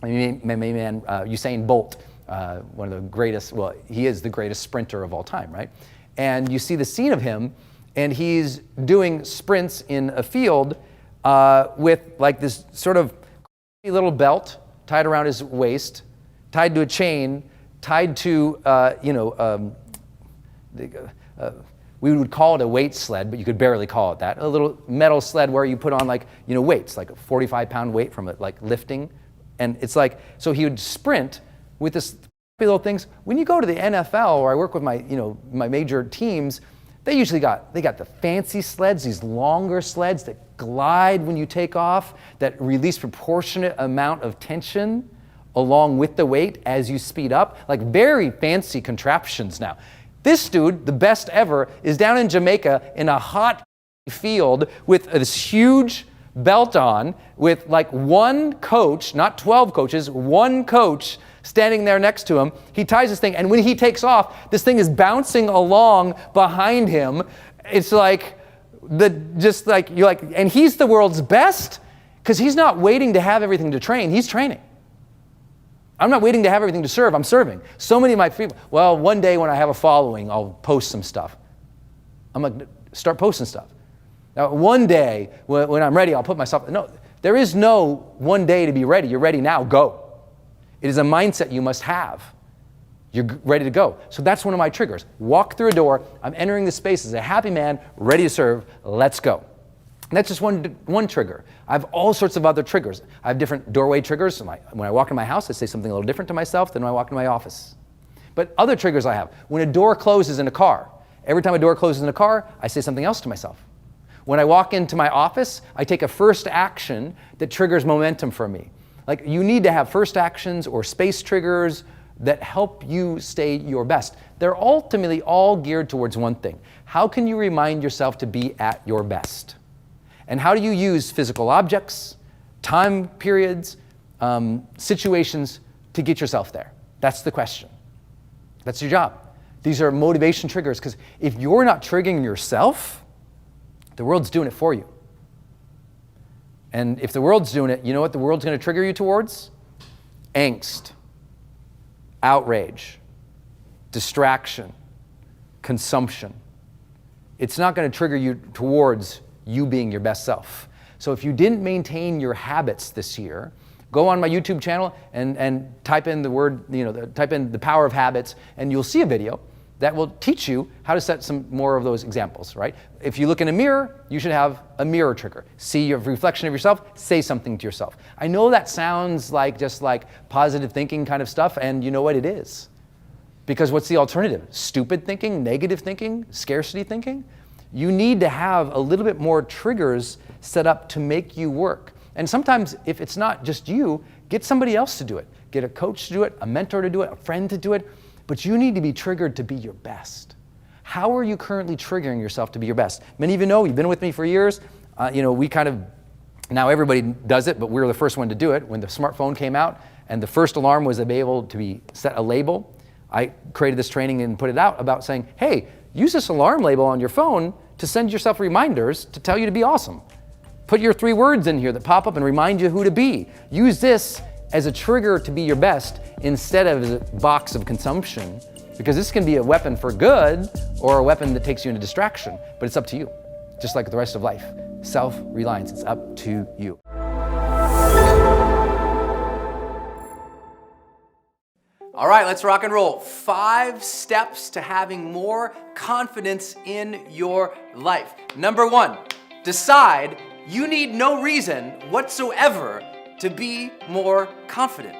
my main man, Usain Bolt, one of the greatest, well, he is the greatest sprinter of all time, right? And you see the scene of him, and he's doing sprints in a field with like this sort of little belt tied around his waist, tied to a chain, tied to, we would call it a weight sled, but you could barely call it that. A little metal sled where you put on like, weights, like a 45-pound weight from it, like lifting. And it's like, so he would sprint with this little things. When you go to the NFL, or I work with my, my major teams, they usually got the fancy sleds, these longer sleds that glide when you take off, that release proportionate amount of tension along with the weight as you speed up, like very fancy contraptions now. This dude, the best ever, is down in Jamaica in a hot field with this huge belt on, with like one coach, not 12 coaches, one coach standing there next to him. He ties this thing, and when he takes off, this thing is bouncing along behind him. It's like, and he's the world's best, because he's not waiting to have everything to train, he's training. I'm not waiting to have everything to serve, I'm serving. So many of my people, well, one day when I have a following, I'll post some stuff. I'm like, start posting stuff. Now, one day when I'm ready, I'll put myself, no, there is no one day to be ready. You're ready now, go. It is a mindset you must have. You're ready to go. So that's one of my triggers. Walk through a door, I'm entering the space as a happy man, ready to serve, let's go. And that's just one trigger. I have all sorts of other triggers. I have different doorway triggers. When I walk in my house, I say something a little different to myself than when I walk in my office. But other triggers I have. When a door closes in a car, every time a door closes in a car, I say something else to myself. When I walk into my office, I take a first action that triggers momentum for me. Like, you need to have first actions or space triggers that help you stay your best. They're ultimately all geared towards one thing. How can you remind yourself to be at your best? And how do you use physical objects, time periods, situations to get yourself there? That's the question. That's your job. These are motivation triggers, because if you're not triggering yourself, the world's doing it for you. And if the world's doing it, you know what the world's going to trigger you towards? Angst, outrage, distraction, consumption. It's not going to trigger you towards you being your best self. So if you didn't maintain your habits this year, go on my YouTube channel and type in the word, type in the power of habits, and you'll see a video that will teach you how to set some more of those examples, right? If you look in a mirror, you should have a mirror trigger. See your reflection of yourself, say something to yourself. I know that sounds like just like positive thinking kind of stuff, and you know what it is. Because what's the alternative? Stupid thinking, negative thinking, scarcity thinking? You need to have a little bit more triggers set up to make you work. And sometimes, if it's not just you, get somebody else to do it. Get a coach to do it, a mentor to do it, a friend to do it. But you need to be triggered to be your best. How are you currently triggering yourself to be your best? Many of you know, you've been with me for years. We kind of, now everybody does it, but we were the first one to do it. When the smartphone came out and the first alarm was able to be set a label, I created this training and put it out about saying, hey, use this alarm label on your phone to send yourself reminders to tell you to be awesome. Put your 3 words in here that pop up and remind you who to be. Use this as a trigger to be your best instead of as a box of consumption, because this can be a weapon for good or a weapon that takes you into distraction, but it's up to you, just like the rest of life. Self-reliance, it's up to you. All right, let's rock and roll. 5 steps to having more confidence in your life. Number 1, decide you need no reason whatsoever to be more confident.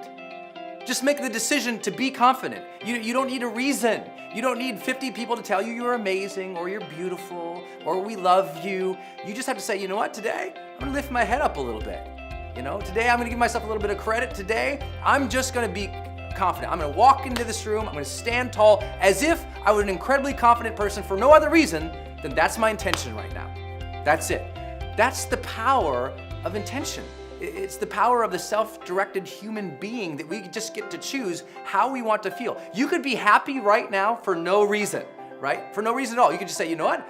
Just make the decision to be confident. You don't need a reason. You don't need 50 people to tell you you're amazing or you're beautiful or we love you. You just have to say, you know what, today I'm gonna lift my head up a little bit. Today I'm gonna give myself a little bit of credit. Today I'm just gonna be confident. I'm gonna walk into this room, I'm gonna stand tall as if I were an incredibly confident person for no other reason than that's my intention right now. That's it. That's the power of intention. It's the power of the self-directed human being that we just get to choose how we want to feel. You could be happy right now for no reason, right? For no reason at all. You could just say, you know what?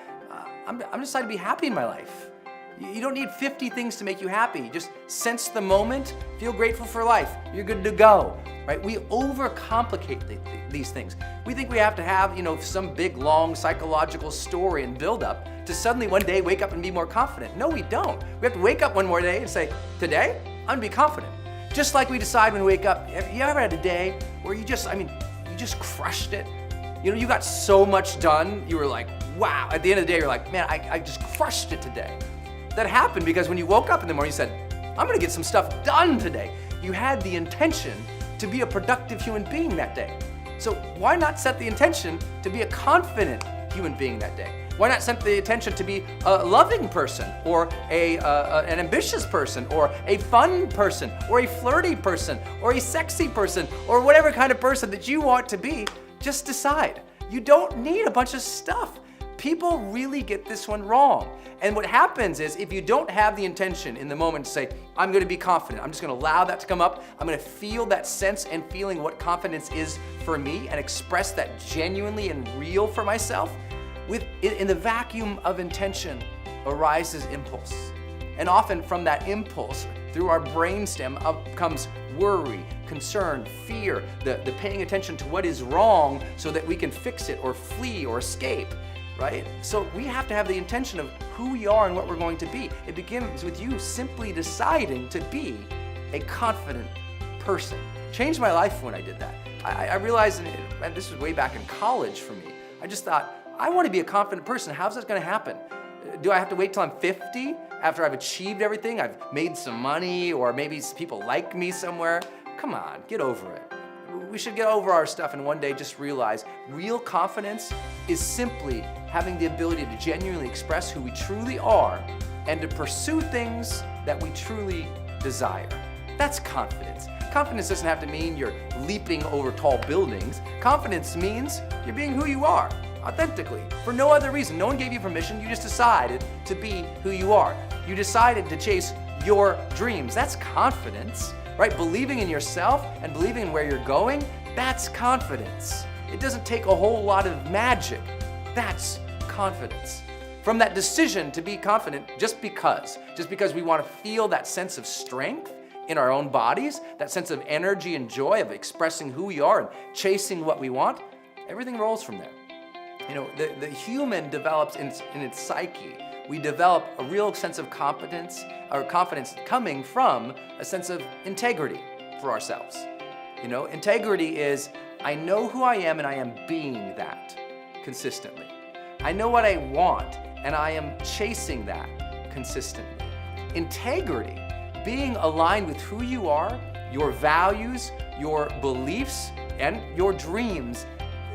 I'm deciding to be happy in my life. You don't need 50 things to make you happy. Just sense the moment, feel grateful for life. You're good to go, right? We overcomplicate these things. We think we have to have, some big, long psychological story and build up to suddenly one day wake up and be more confident. No, we don't. We have to wake up one more day and say, today, I'm gonna be confident. Just like we decide when we wake up. Have you ever had a day where you just crushed it? You got so much done, you were like, wow. At the end of the day, you're like, man, I just crushed it today. That happened because when you woke up in the morning, you said, I'm gonna get some stuff done today. You had the intention to be a productive human being that day. So why not set the intention to be a confident human being that day? Why not set the intention to be a loving person, or an ambitious person, or a fun person, or a flirty person, or a sexy person, or whatever kind of person that you want to be? Just decide. You don't need a bunch of stuff. People really get this one wrong. And what happens is, if you don't have the intention in the moment to say, I'm gonna be confident, I'm just gonna allow that to come up, I'm gonna feel that sense and feeling what confidence is for me and express that genuinely and real for myself, in the vacuum of intention arises impulse. And often from that impulse, through our brainstem, up comes worry, concern, fear, the paying attention to what is wrong so that we can fix it or flee or escape. Right? So we have to have the intention of who we are and what we're going to be. It begins with you simply deciding to be a confident person. Changed my life when I did that. I realized, and this was way back in college for me, I just thought, I want to be a confident person. How's that going to happen? Do I have to wait till I'm 50 after I've achieved everything? I've made some money, or maybe people like me somewhere? Come on, get over it. We should get over our stuff and one day just realize real confidence is simply having the ability to genuinely express who we truly are and to pursue things that we truly desire. That's confidence. Confidence doesn't have to mean you're leaping over tall buildings. Confidence means you're being who you are, authentically, for no other reason. No one gave you permission. You just decided to be who you are. You decided to chase your dreams. That's confidence. Right? Believing in yourself and believing in where you're going, that's confidence. It doesn't take a whole lot of magic. That's confidence. From that decision to be confident just because we want to feel that sense of strength in our own bodies, that sense of energy and joy of expressing who we are and chasing what we want, everything rolls from there. The human develops in its psyche. We develop a real sense of competence or confidence coming from a sense of integrity for ourselves. Integrity is, I know who I am and I am being that consistently. I know what I want and I am chasing that consistently. Integrity, being aligned with who you are, your values, your beliefs, and your dreams,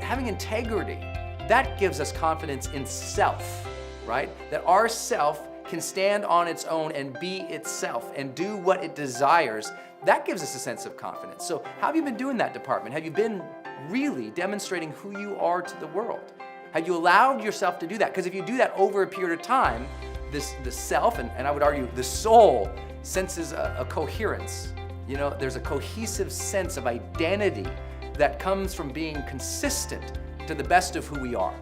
having integrity, that gives us confidence in self. Right? That our self can stand on its own and be itself and do what it desires. That gives us a sense of confidence. So how have you been doing that department? Have you been really demonstrating who you are to the world? Have you allowed yourself to do that? Because if you do that over a period of time, the self, and I would argue the soul, senses a coherence. There's a cohesive sense of identity that comes from being consistent to the best of who we are.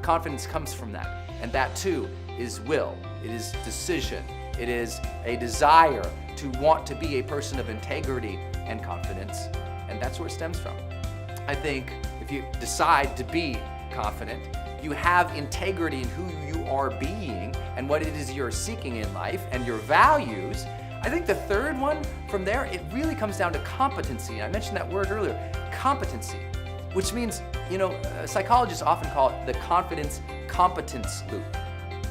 Confidence comes from that. And that too is will, it is decision, it is a desire to want to be a person of integrity and confidence, and that's where it stems from. I think if you decide to be confident, you have integrity in who you are being and what it is you're seeking in life and your values. I think the third one from there, it really comes down to competency. I mentioned that word earlier, competency, which means, psychologists often call it the confidence-competence loop.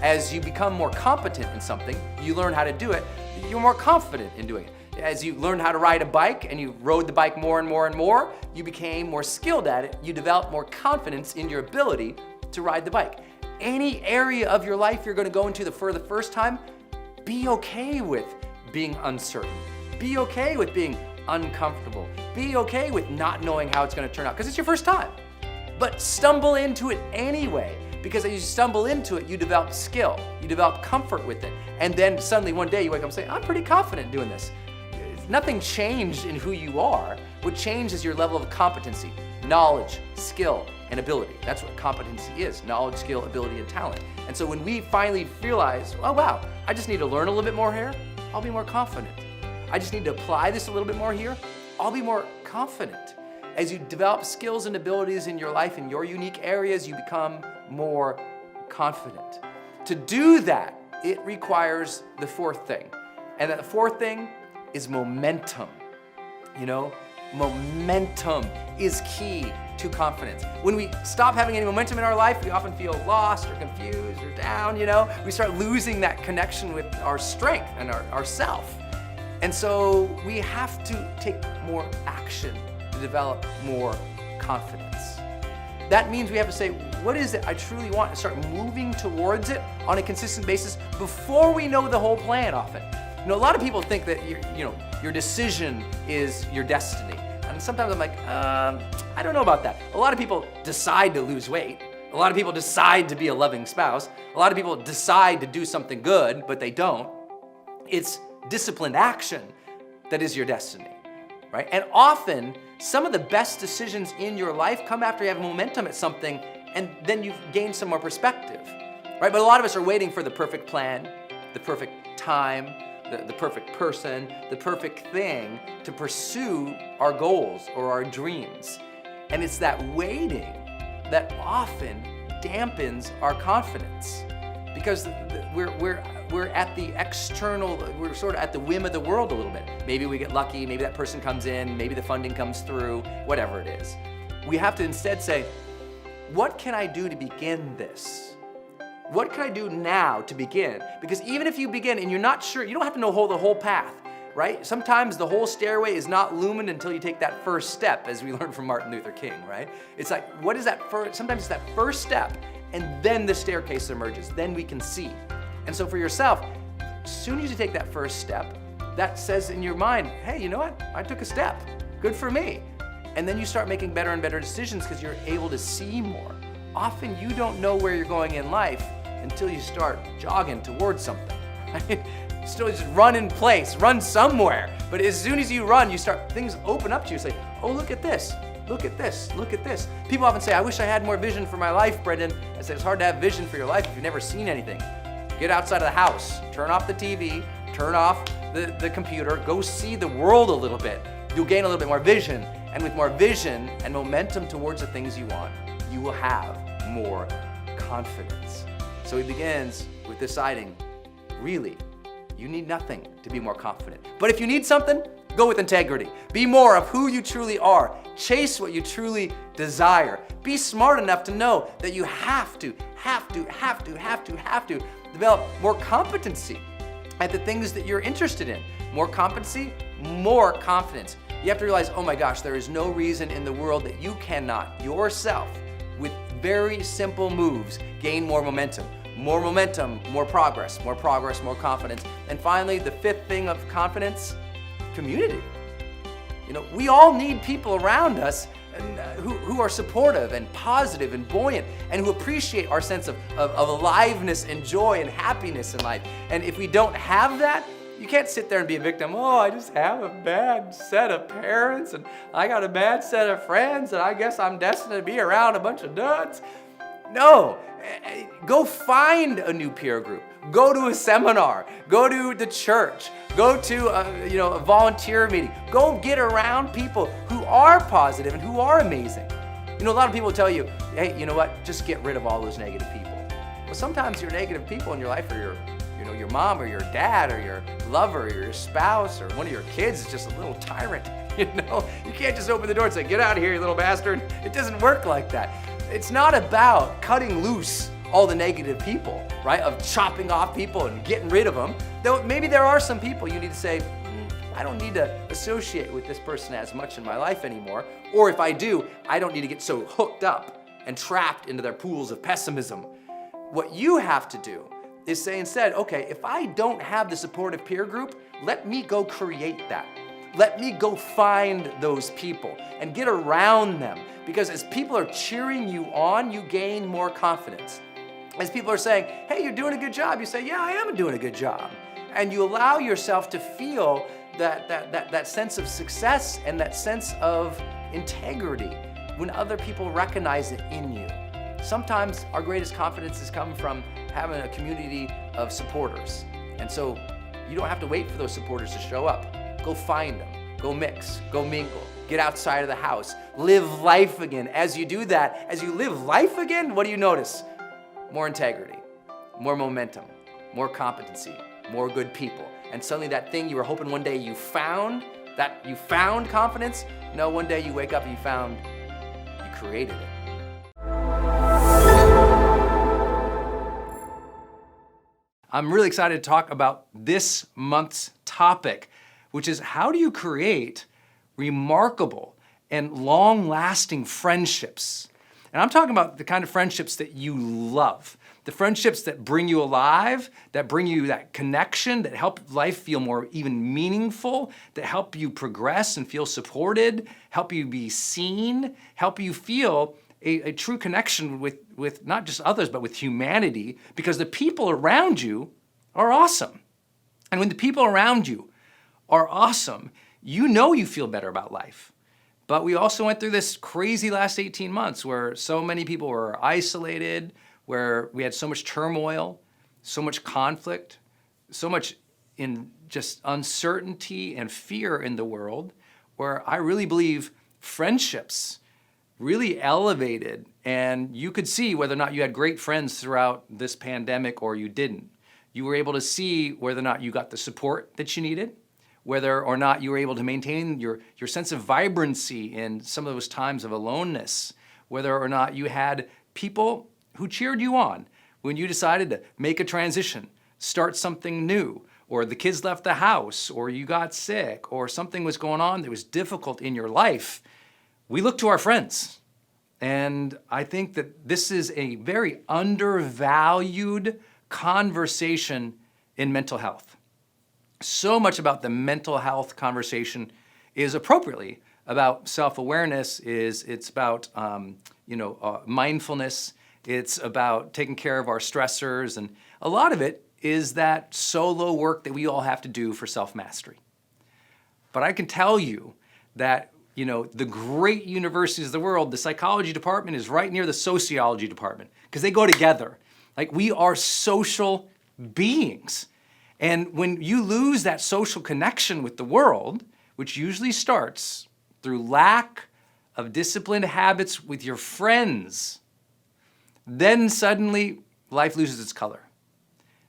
As you become more competent in something, you learn how to do it, you're more confident in doing it. As you learned how to ride a bike and you rode the bike more and more and more, you became more skilled at it, you developed more confidence in your ability to ride the bike. Any area of your life you're gonna go into for the first time, be okay with being uncertain. Be okay with being uncomfortable. Be okay with not knowing how it's going to turn out because it's your first time. But stumble into it anyway, because as you stumble into it, you develop skill, you develop comfort with it. And then suddenly one day you wake up and say, I'm pretty confident doing this. nothing changed in who you are. What changed is your level of competency, knowledge, skill, and ability. That's what competency is, knowledge, skill, ability, and talent. And so when we finally realize, oh wow, I just need to learn a little bit more here, I'll be more confident. I just need to apply this a little bit more here, I'll be more confident. As you develop skills and abilities in your life, in your unique areas, you become more confident. To do that, it requires the fourth thing. And that fourth thing is momentum. You know, momentum is key to confidence. When we stop having any momentum in our life, we often feel lost or confused or down, you know. We start losing that connection with our strength and our self. And so we have to take more action to develop more confidence. That means we have to say, what is it I truly want, and start moving towards it on a consistent basis before we know the whole plan often. You know, a lot of people think that your decision is your destiny. And sometimes I'm like, I don't know about that. A lot of people decide to lose weight. A lot of people decide to be a loving spouse. A lot of people decide to do something good, but they don't. It's disciplined action that is your destiny, right? And often, some of the best decisions in your life come after you have momentum at something, and then you've gained some more perspective, right? But a lot of us are waiting for the perfect plan, the perfect time, the perfect person, the perfect thing to pursue our goals or our dreams. And it's that waiting that often dampens our confidence, because we're at the external, we're sort of at the whim of the world a little bit. Maybe we get lucky, maybe that person comes in, maybe the funding comes through, whatever it is. We have to instead say, what can I do to begin this? What can I do now to begin? Because even if you begin and you're not sure, you don't have to know the whole path, right? Sometimes the whole stairway is not illumined until you take that first step, as we learned from Martin Luther King, right? It's like, what is that first? Sometimes it's that first step, and then the staircase emerges. Then we can see. And so for yourself, as soon as you take that first step, that says in your mind, hey, you know what? I took a step. Good for me. And then you start making better and better decisions because you're able to see more. Often you don't know where you're going in life until you start jogging towards something. Right? Still just run in place, run somewhere. But as soon as you run, things open up to you. Say, oh, look at this. Look at this, look at this. People often say, I wish I had more vision for my life, Brendon. I say, it's hard to have vision for your life if you've never seen anything. Get outside of the house, turn off the TV, turn off the computer, go see the world a little bit. You'll gain a little bit more vision. And with more vision and momentum towards the things you want, you will have more confidence. So he begins with deciding, really, you need nothing to be more confident. But if you need something, go with integrity. Be more of who you truly are. Chase what you truly desire. Be smart enough to know that you have to develop more competency at the things that you're interested in. More competency, more confidence. You have to realize, oh my gosh, there is no reason in the world that you cannot yourself, with very simple moves, gain more momentum. More momentum, more progress, more confidence. And finally, the fifth thing of confidence, community. You know, we all need people around us who are supportive and positive and buoyant and who appreciate our sense of aliveness and joy and happiness in life. And if we don't have that, you can't sit there and be a victim. Oh, I just have a bad set of parents and I got a bad set of friends and I guess I'm destined to be around a bunch of nuts. No, go find a new peer group. Go to a seminar. Go to the church. Go to a volunteer meeting. Go get around people who are positive and who are amazing. You know, a lot of people tell you, hey, you know what? Just get rid of all those negative people. Well, sometimes your negative people in your life are your mom or your dad or your lover or your spouse or one of your kids is just a little tyrant. You know, you can't just open the door and say, get out of here, you little bastard. It doesn't work like that. It's not about cutting loose all the negative people, right? Of chopping off people and getting rid of them. Though maybe there are some people you need to say, I don't need to associate with this person as much in my life anymore. Or if I do, I don't need to get so hooked up and trapped into their pools of pessimism. What you have to do is say instead, okay, if I don't have the supportive peer group, let me go create that. Let me go find those people and get around them. Because as people are cheering you on, you gain more confidence. As people are saying, hey, you're doing a good job, you say, yeah, I am doing a good job. And you allow yourself to feel that sense of success and that sense of integrity when other people recognize it in you. Sometimes our greatest confidence has come from having a community of supporters. And so you don't have to wait for those supporters to show up. Go find them, go mix, go mingle, get outside of the house, live life again. As you do that, as you live life again, what do you notice? More integrity, more momentum, more competency, more good people. And suddenly that thing you were hoping one day you found confidence, no, one day you wake up and you created it. I'm really excited to talk about this month's topic, which is how do you create remarkable and long-lasting friendships? And I'm talking about the kind of friendships that you love, the friendships that bring you alive, that bring you that connection, that help life feel more even meaningful, that help you progress and feel supported, help you be seen, help you feel a true connection with not just others, but with humanity, because the people around you are awesome. And when the people around you are awesome, you know you feel better about life. But we also went through this crazy last 18 months where so many people were isolated, where we had so much turmoil, so much conflict, so much in just uncertainty and fear in the world, where I really believe friendships really elevated, and you could see whether or not you had great friends throughout this pandemic or you didn't. You were able to see whether or not you got the support that you needed, whether or not you were able to maintain your sense of vibrancy in some of those times of aloneness, whether or not you had people who cheered you on when you decided to make a transition, start something new, or the kids left the house, or you got sick, or something was going on that was difficult in your life. We look to our friends. And I think that this is a very undervalued conversation in mental health. So much about the mental health conversation is appropriately about self-awareness, it's about mindfulness, it's about taking care of our stressors, and a lot of it is that solo work that we all have to do for self-mastery. But I can tell you that the great universities of the world, the psychology department is right near the sociology department because they go together. Like, we are social beings. And when you lose that social connection with the world, which usually starts through lack of disciplined habits with your friends, then suddenly life loses its color.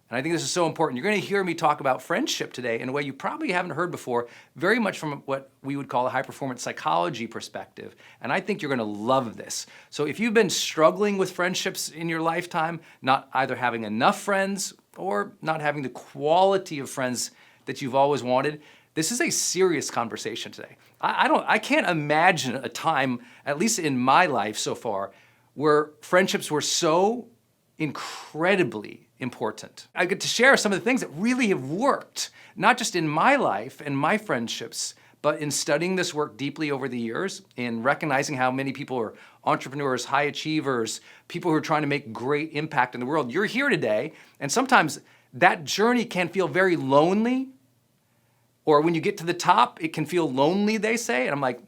And I think this is so important. You're going to hear me talk about friendship today in a way you probably haven't heard before, very much from what we would call a high-performance psychology perspective. And I think you're going to love this. So if you've been struggling with friendships in your lifetime, not either having enough friends or not having the quality of friends that you've always wanted, this is a serious conversation today. I can't imagine a time, at least in my life so far, where friendships were so incredibly important. I get to share some of the things that really have worked, not just in my life and my friendships, but in studying this work deeply over the years, in recognizing how many people are entrepreneurs, high achievers, people who are trying to make great impact in the world. You're here today, and sometimes that journey can feel very lonely, or when you get to the top, it can feel lonely, they say, and I'm like,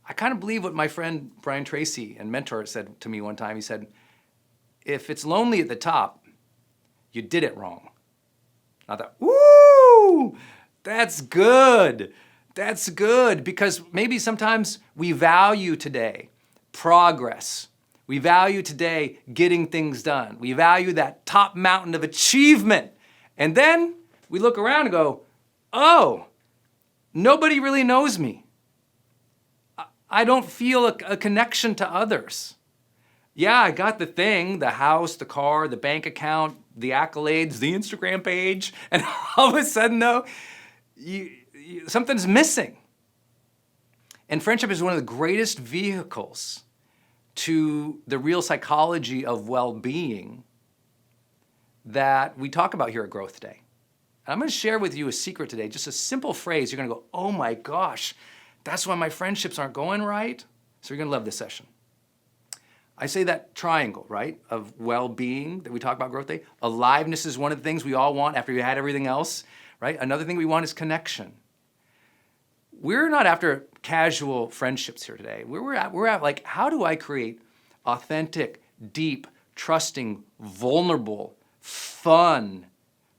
I kind of believe what my friend Brian Tracy and mentor said to me one time. He said, if it's lonely at the top, you did it wrong. I thought, woo, that's good. That's good, because maybe sometimes we value today progress. We value today getting things done. We value that top mountain of achievement. And then we look around and go, oh, nobody really knows me. I don't feel a connection to others. Yeah, I got the thing, the house, the car, the bank account, the accolades, the Instagram page, and all of a sudden, though, something's missing. And friendship is one of the greatest vehicles to the real psychology of well-being that we talk about here at GrowthDay. And I'm going to share with you a secret today, just a simple phrase. You're going to go, oh my gosh, that's why my friendships aren't going right. So you're going to love this session. I say that triangle, right, of well-being that we talk about GrowthDay. Aliveness is one of the things we all want after we had everything else, right? Another thing we want is connection. we're not after casual friendships here today. We're at like, how do I create authentic, deep, trusting, vulnerable, fun,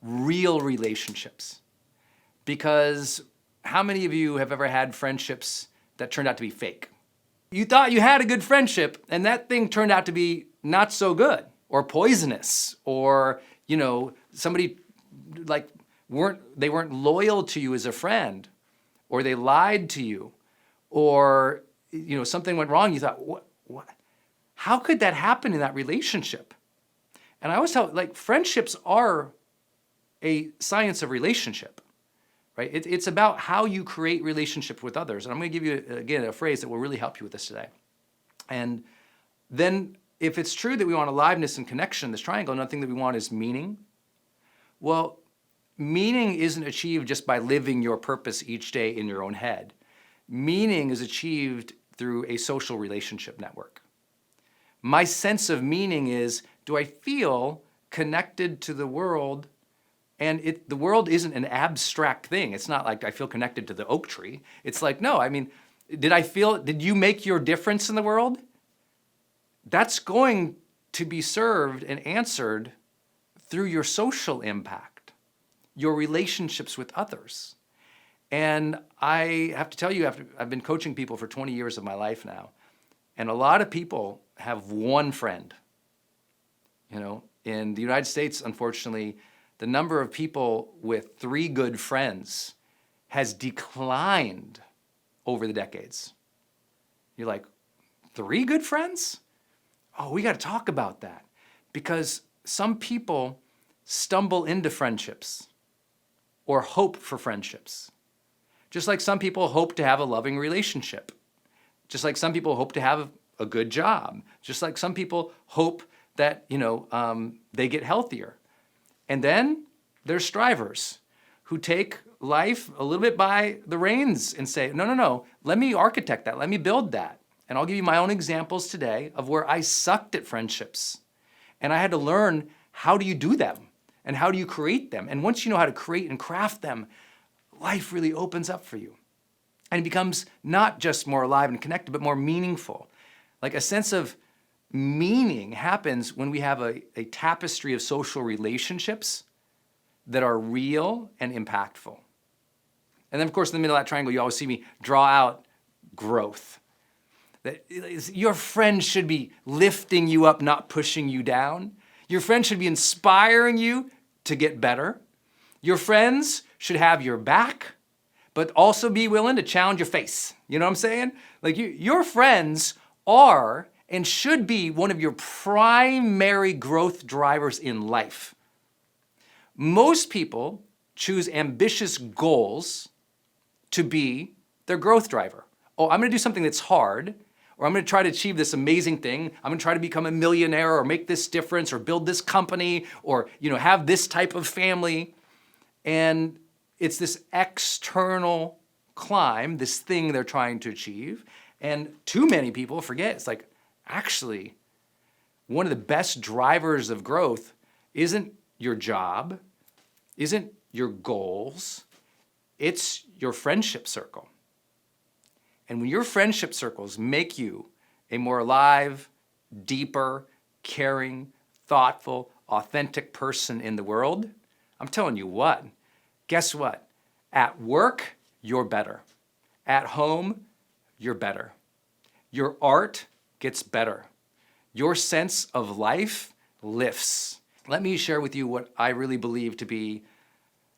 real relationships? Because how many of you have ever had friendships that turned out to be fake? You thought you had a good friendship and that thing turned out to be not so good or poisonous, or, you know, somebody like they weren't loyal to you as a friend, or they lied to you, or, you know, something went wrong. You thought, what? How could that happen in that relationship? And I always tell, like, friendships are a science of relationship, right? It's about how you create relationship with others. And I'm going to give you, again, a phrase that will really help you with this today. And then if it's true that we want aliveness and connection, this triangle, another thing that we want is meaning. Well, meaning isn't achieved just by living your purpose each day in your own head. Meaning is achieved through a social relationship network. My sense of meaning is, do I feel connected to the world? And the world isn't an abstract thing. It's not like I feel connected to the oak tree. It's like, no, I mean, did you make your difference in the world? That's going to be served and answered through your social impact, your relationships with others. And I have to tell you, I've been coaching people for 20 years of my life now, and a lot of people have one friend. You know, in the United States, unfortunately, the number of people with 3 good friends has declined over the decades. You're like, 3 good friends? Oh, we got to talk about that, because some people stumble into friendships or hope for friendships. Just like some people hope to have a loving relationship. Just like some people hope to have a good job. Just like some people hope that, you know, they get healthier. And then there's strivers who take life a little bit by the reins and say, no, let me architect that, let me build that. And I'll give you my own examples today of where I sucked at friendships. And I had to learn, how do you do them? And how do you create them? And once you know how to create and craft them, life really opens up for you. And it becomes not just more alive and connected, but more meaningful. Like a sense of meaning happens when we have a tapestry of social relationships that are real and impactful. And then, of course, in the middle of that triangle, you always see me draw out growth. That your friend should be lifting you up, not pushing you down. Your friend should be inspiring you to get better. Your friends should have your back, but also be willing to challenge your face. You know what I'm saying? Like your friends are and should be one of your primary growth drivers in life. Most people choose ambitious goals to be their growth driver. Oh, I'm gonna do something that's hard, or I'm gonna try to achieve this amazing thing. I'm gonna try to become a millionaire or make this difference or build this company or, you know, have this type of family. And it's this external climb, this thing they're trying to achieve. And too many people forget, it's like, actually, one of the best drivers of growth isn't your job, isn't your goals, it's your friendship circle. And when your friendship circles make you a more alive, deeper, caring, thoughtful, authentic person in the world, I'm telling you what, guess what? At work, you're better. At home, you're better. Your art gets better. Your sense of life lifts. Let me share with you what I really believe to be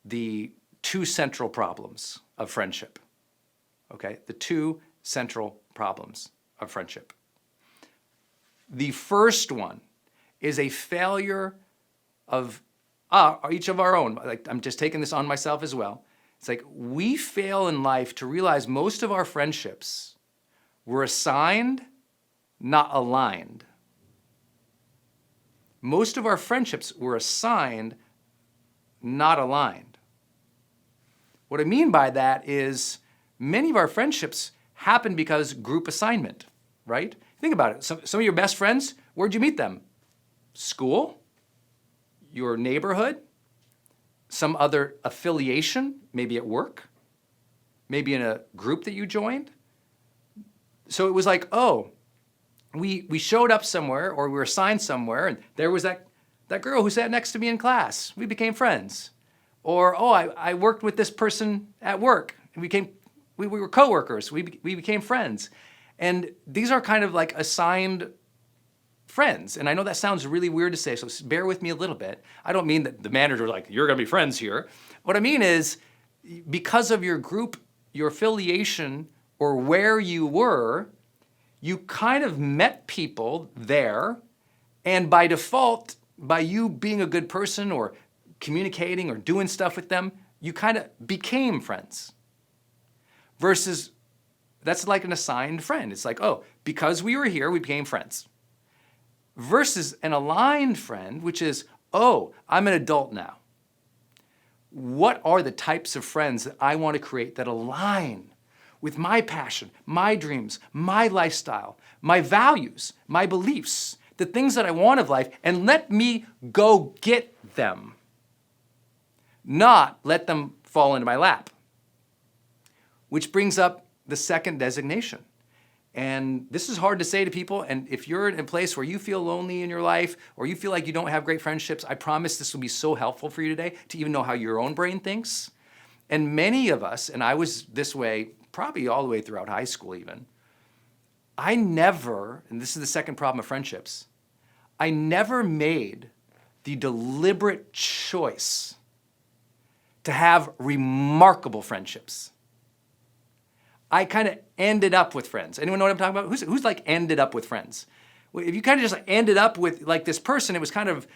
the 2 central problems of friendship. Okay, the 2 central problems of friendship. The first one is a failure of each of our own. Like, I'm just taking this on myself as well. It's like we fail in life to realize most of our friendships were assigned, not aligned. Most of our friendships were assigned, not aligned. What I mean by that is many of our friendships happen because group assignment, right? Think about it. Some of your best friends, where'd you meet them? School, your neighborhood, some other affiliation, maybe at work. maybe in a group that you joined. So it was like, oh, we showed up somewhere or we were assigned somewhere and there was that girl who sat next to me in class. We became friends. Or, oh, I worked with this person at work and we were coworkers. We became friends. And these are kind of like assigned friends. And I know that sounds really weird to say, so bear with me a little bit. I don't mean that the manager was like, you're gonna be friends here. What I mean is, because of your group, your affiliation, or where you were, you kind of met people there, and by default, by you being a good person or communicating or doing stuff with them, you kind of became friends. Versus, that's like an assigned friend. It's like, oh, because we were here, we became friends. Versus an aligned friend, which is, oh, I'm an adult now. What are the types of friends that I want to create that align with my passion, my dreams, my lifestyle, my values, my beliefs, the things that I want of life, and let me go get them, not let them fall into my lap. Which brings up the second designation. And this is hard to say to people, and if you're in a place where you feel lonely in your life or you feel like you don't have great friendships, I promise this will be so helpful for you today to even know how your own brain thinks. And many of us, and I was this way probably all the way throughout high school even, I never, and this is the second problem of friendships, I never made the deliberate choice to have remarkable friendships. I kind of ended up with friends. Anyone know what I'm talking about? Who's like ended up with friends? If you kind of just like ended up with like this person, it was kind of,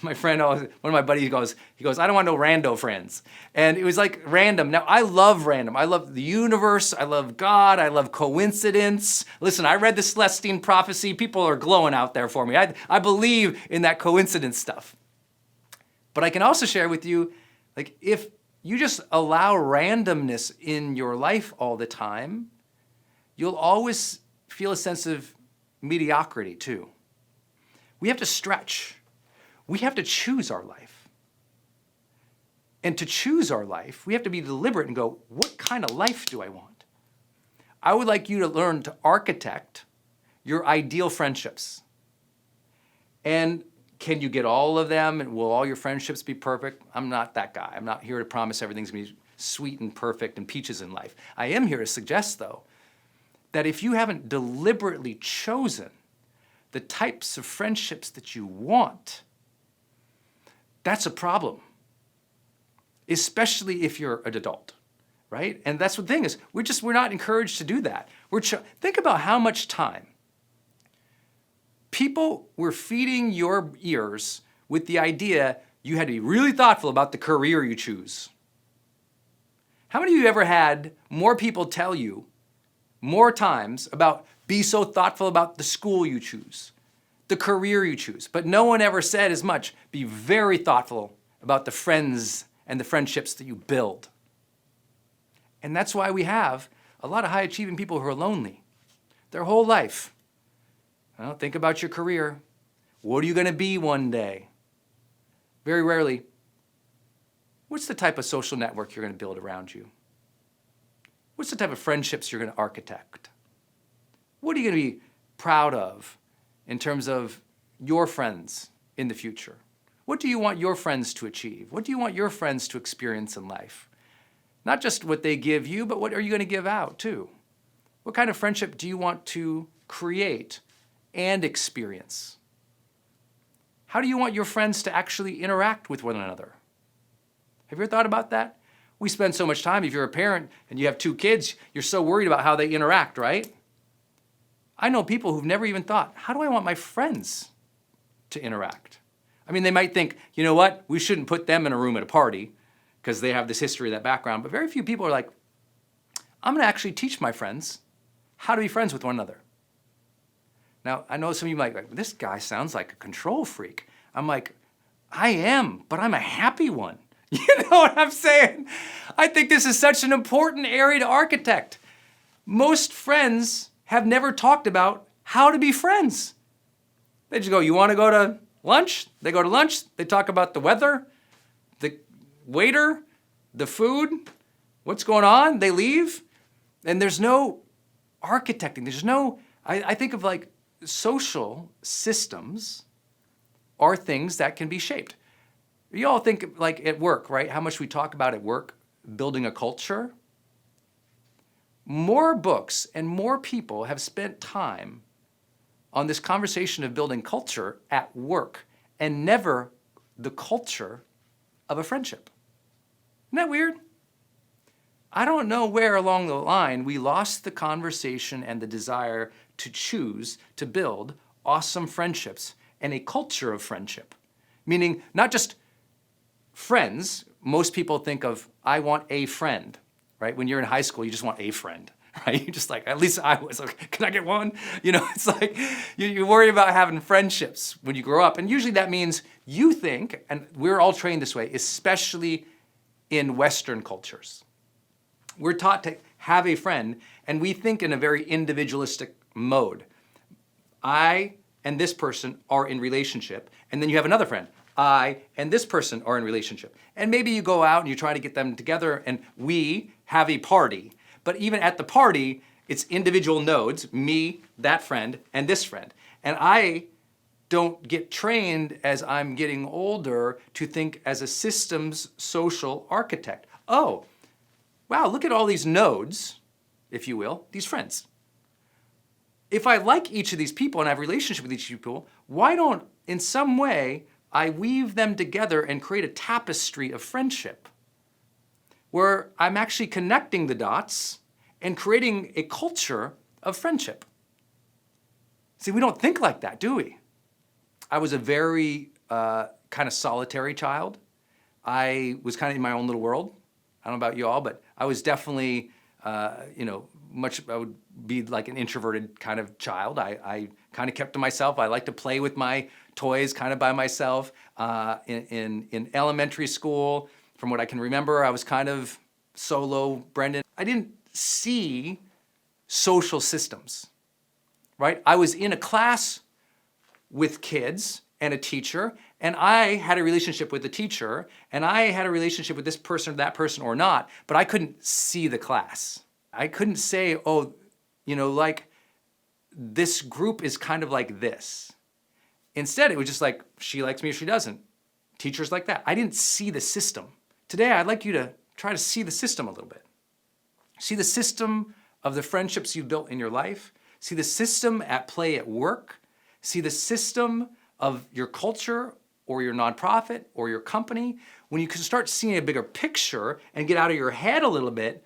my friend, one of my buddies goes, I don't want no rando friends. And it was like random. Now, I love random. I love the universe. I love God. I love coincidence. Listen, I read the Celestine prophecy. People are glowing out there for me. I believe in that coincidence stuff. But I can also share with you, like, if you just allow randomness in your life all the time, you'll always feel a sense of mediocrity too. We have to stretch. We have to choose our life. And to choose our life, we have to be deliberate and go, what kind of life do I want? I would like you to learn to architect your ideal friendships. And can you get all of them, and will all your friendships be perfect? I'm not that guy. I'm not here to promise everything's gonna be sweet and perfect and peaches in life. I am here to suggest, though, that if you haven't deliberately chosen the types of friendships that you want, that's a problem, especially if you're an adult, right? And that's the thing is, we're not encouraged to do that. Think about how much time people were feeding your ears with the idea you had to be really thoughtful about the career you choose. How many of you ever had more people tell you more times about be so thoughtful about the school you choose, the career you choose, but no one ever said as much, be very thoughtful about the friends and the friendships that you build. And that's why we have a lot of high achieving people who are lonely their whole life. Well, think about your career. What are you going to be one day? Very rarely, what's the type of social network you're going to build around you? What's the type of friendships you're going to architect? What are you going to be proud of in terms of your friends in the future? What do you want your friends to achieve? What do you want your friends to experience in life? Not just what they give you, but what are you going to give out too? What kind of friendship do you want to create and experience? How do you want your friends to actually interact with one another? Have you ever thought about that? We spend so much time, if you're a parent and you have 2 kids, you're so worried about how they interact, right? I know people who've never even thought, how do I want my friends to interact? I mean, they might think, you know what, we shouldn't put them in a room at a party because they have this history, that background, but very few people are like, I'm gonna actually teach my friends how to be friends with one another. Now, I know some of you might be like, this guy sounds like a control freak. I'm like, I am, but I'm a happy one. You know what I'm saying? I think this is such an important area to architect. Most friends have never talked about how to be friends. They just go, you want to go to lunch? They go to lunch. They talk about the weather, the waiter, the food, What's going on? They leave, and there's no architecting. There's no, I think of like social systems are things that can be shaped. You all think like at work, right? How much we talk about at work, building a culture. More books and more people have spent time on this conversation of building culture at work and never the culture of a friendship. Isn't that weird? I don't know where along the line we lost the conversation and the desire to choose to build awesome friendships and a culture of friendship. Meaning not just friends. Most people think of, I want a friend, right? When you're in high school, you just want a friend, right? You're just like, at least I was like, can I get one? It's like you worry about having friendships when you grow up. And usually that means you think, and we're all trained this way, especially in Western cultures. We're taught to have a friend, and we think in a very individualistic mode. I and this person are in relationship, and then you have another friend. I and this person are in relationship. And maybe you go out and you try to get them together, and we have a party. But even at the party, it's individual nodes, me, that friend, and this friend. And I don't get trained as I'm getting older to think as a systems social architect. Oh, wow, look at all these nodes, if you will, these friends. If I like each of these people and I have a relationship with each of these people, why don't, in some way, I weave them together and create a tapestry of friendship where I'm actually connecting the dots and creating a culture of friendship? See, we don't think like that, do we? I was a very kind of solitary child. I was kind of in my own little world. I don't know about you all, but I was definitely, I would be like an introverted kind of child. I kind of kept to myself. I like to play with my toys kind of by myself. In elementary school, from what I can remember, I was kind of solo, Brendon. I didn't see social systems, right? I was in a class with kids and a teacher, and I had a relationship with the teacher, and I had a relationship with this person or that person or not, but I couldn't see the class. I couldn't say, like this group is kind of like this. Instead, it was just like, she likes me or she doesn't. Teachers like that. I didn't see the system. Today, I'd like you to try to see the system a little bit. See the system of the friendships you've built in your life. See the system at play at work. See the system of your culture or your nonprofit or your company. When you can start seeing a bigger picture and get out of your head a little bit,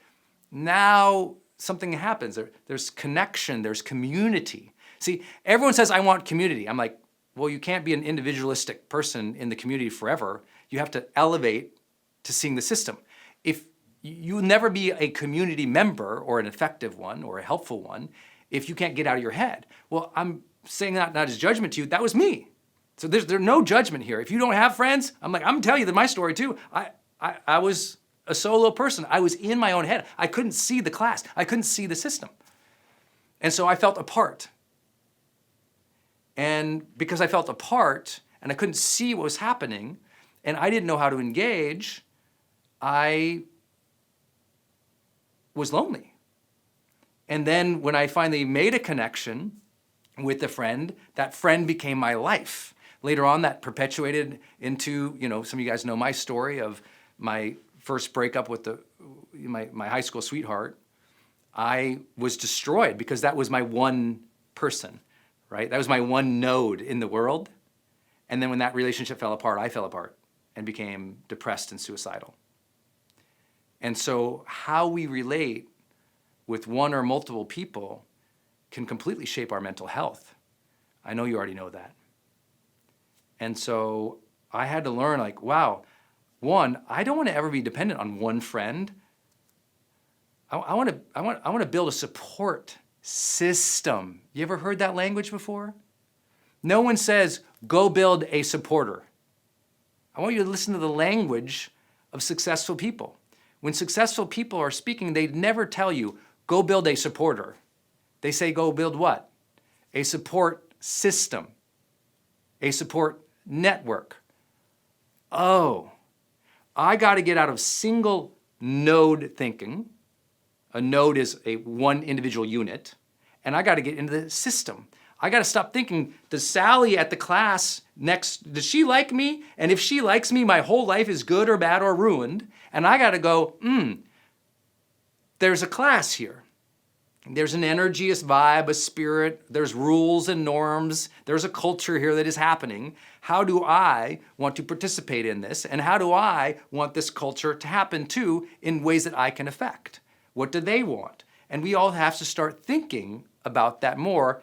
now something happens. There's connection, there's community. See, everyone says, I want community. I'm like, well, you can't be an individualistic person in the community forever. You have to elevate to seeing the system. If you'll never be a community member or an effective one or a helpful one if you can't get out of your head. Well, I'm saying that not as judgment to you, that was me. So there's no judgment here. If you don't have friends, I'm telling you my story too. I was a solo person. I was in my own head. I couldn't see the class. I couldn't see the system. And so I felt apart. And because I felt apart and I couldn't see what was happening and I didn't know how to engage, I was lonely. And then when I finally made a connection with a friend, that friend became my life. Later on, that perpetuated into, some of you guys know my story of my first breakup with my high school sweetheart. I was destroyed because that was my one person, right? That was my one node in the world. And then when that relationship fell apart, I fell apart and became depressed and suicidal. And so how we relate with one or multiple people can completely shape our mental health. I know you already know that. And so I had to learn, wow, one, I don't want to ever be dependent on one friend. I want to build a support system. You ever heard that language before? No one says, go build a supporter. I want you to listen to the language of successful people. When successful people are speaking, they never tell you, go build a supporter. They say, go build what? A support system, a support network. Oh, I got to get out of single node thinking. A node is one individual unit. And I got to get into the system. I got to stop thinking, does Sally at the class next, does she like me? And if she likes me, my whole life is good or bad or ruined. And I got to go, there's a class here. There's an energy, a vibe, a spirit. There's rules and norms. There's a culture here that is happening. How do I want to participate in this? And how do I want this culture to happen too in ways that I can affect? What do they want? And we all have to start thinking about that more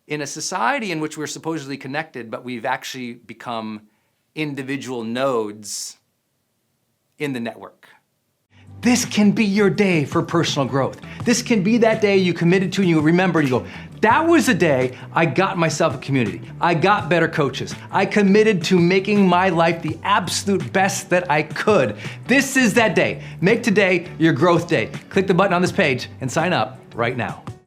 in a society in which we're supposedly connected, but we've actually become individual nodes in the network. This can be your day for personal growth. This can be that day you committed to and you remember and you go, that was the day I got myself a community. I got better coaches. I committed to making my life the absolute best that I could. This is that day. Make today your growth day. Click the button on this page and sign up right now.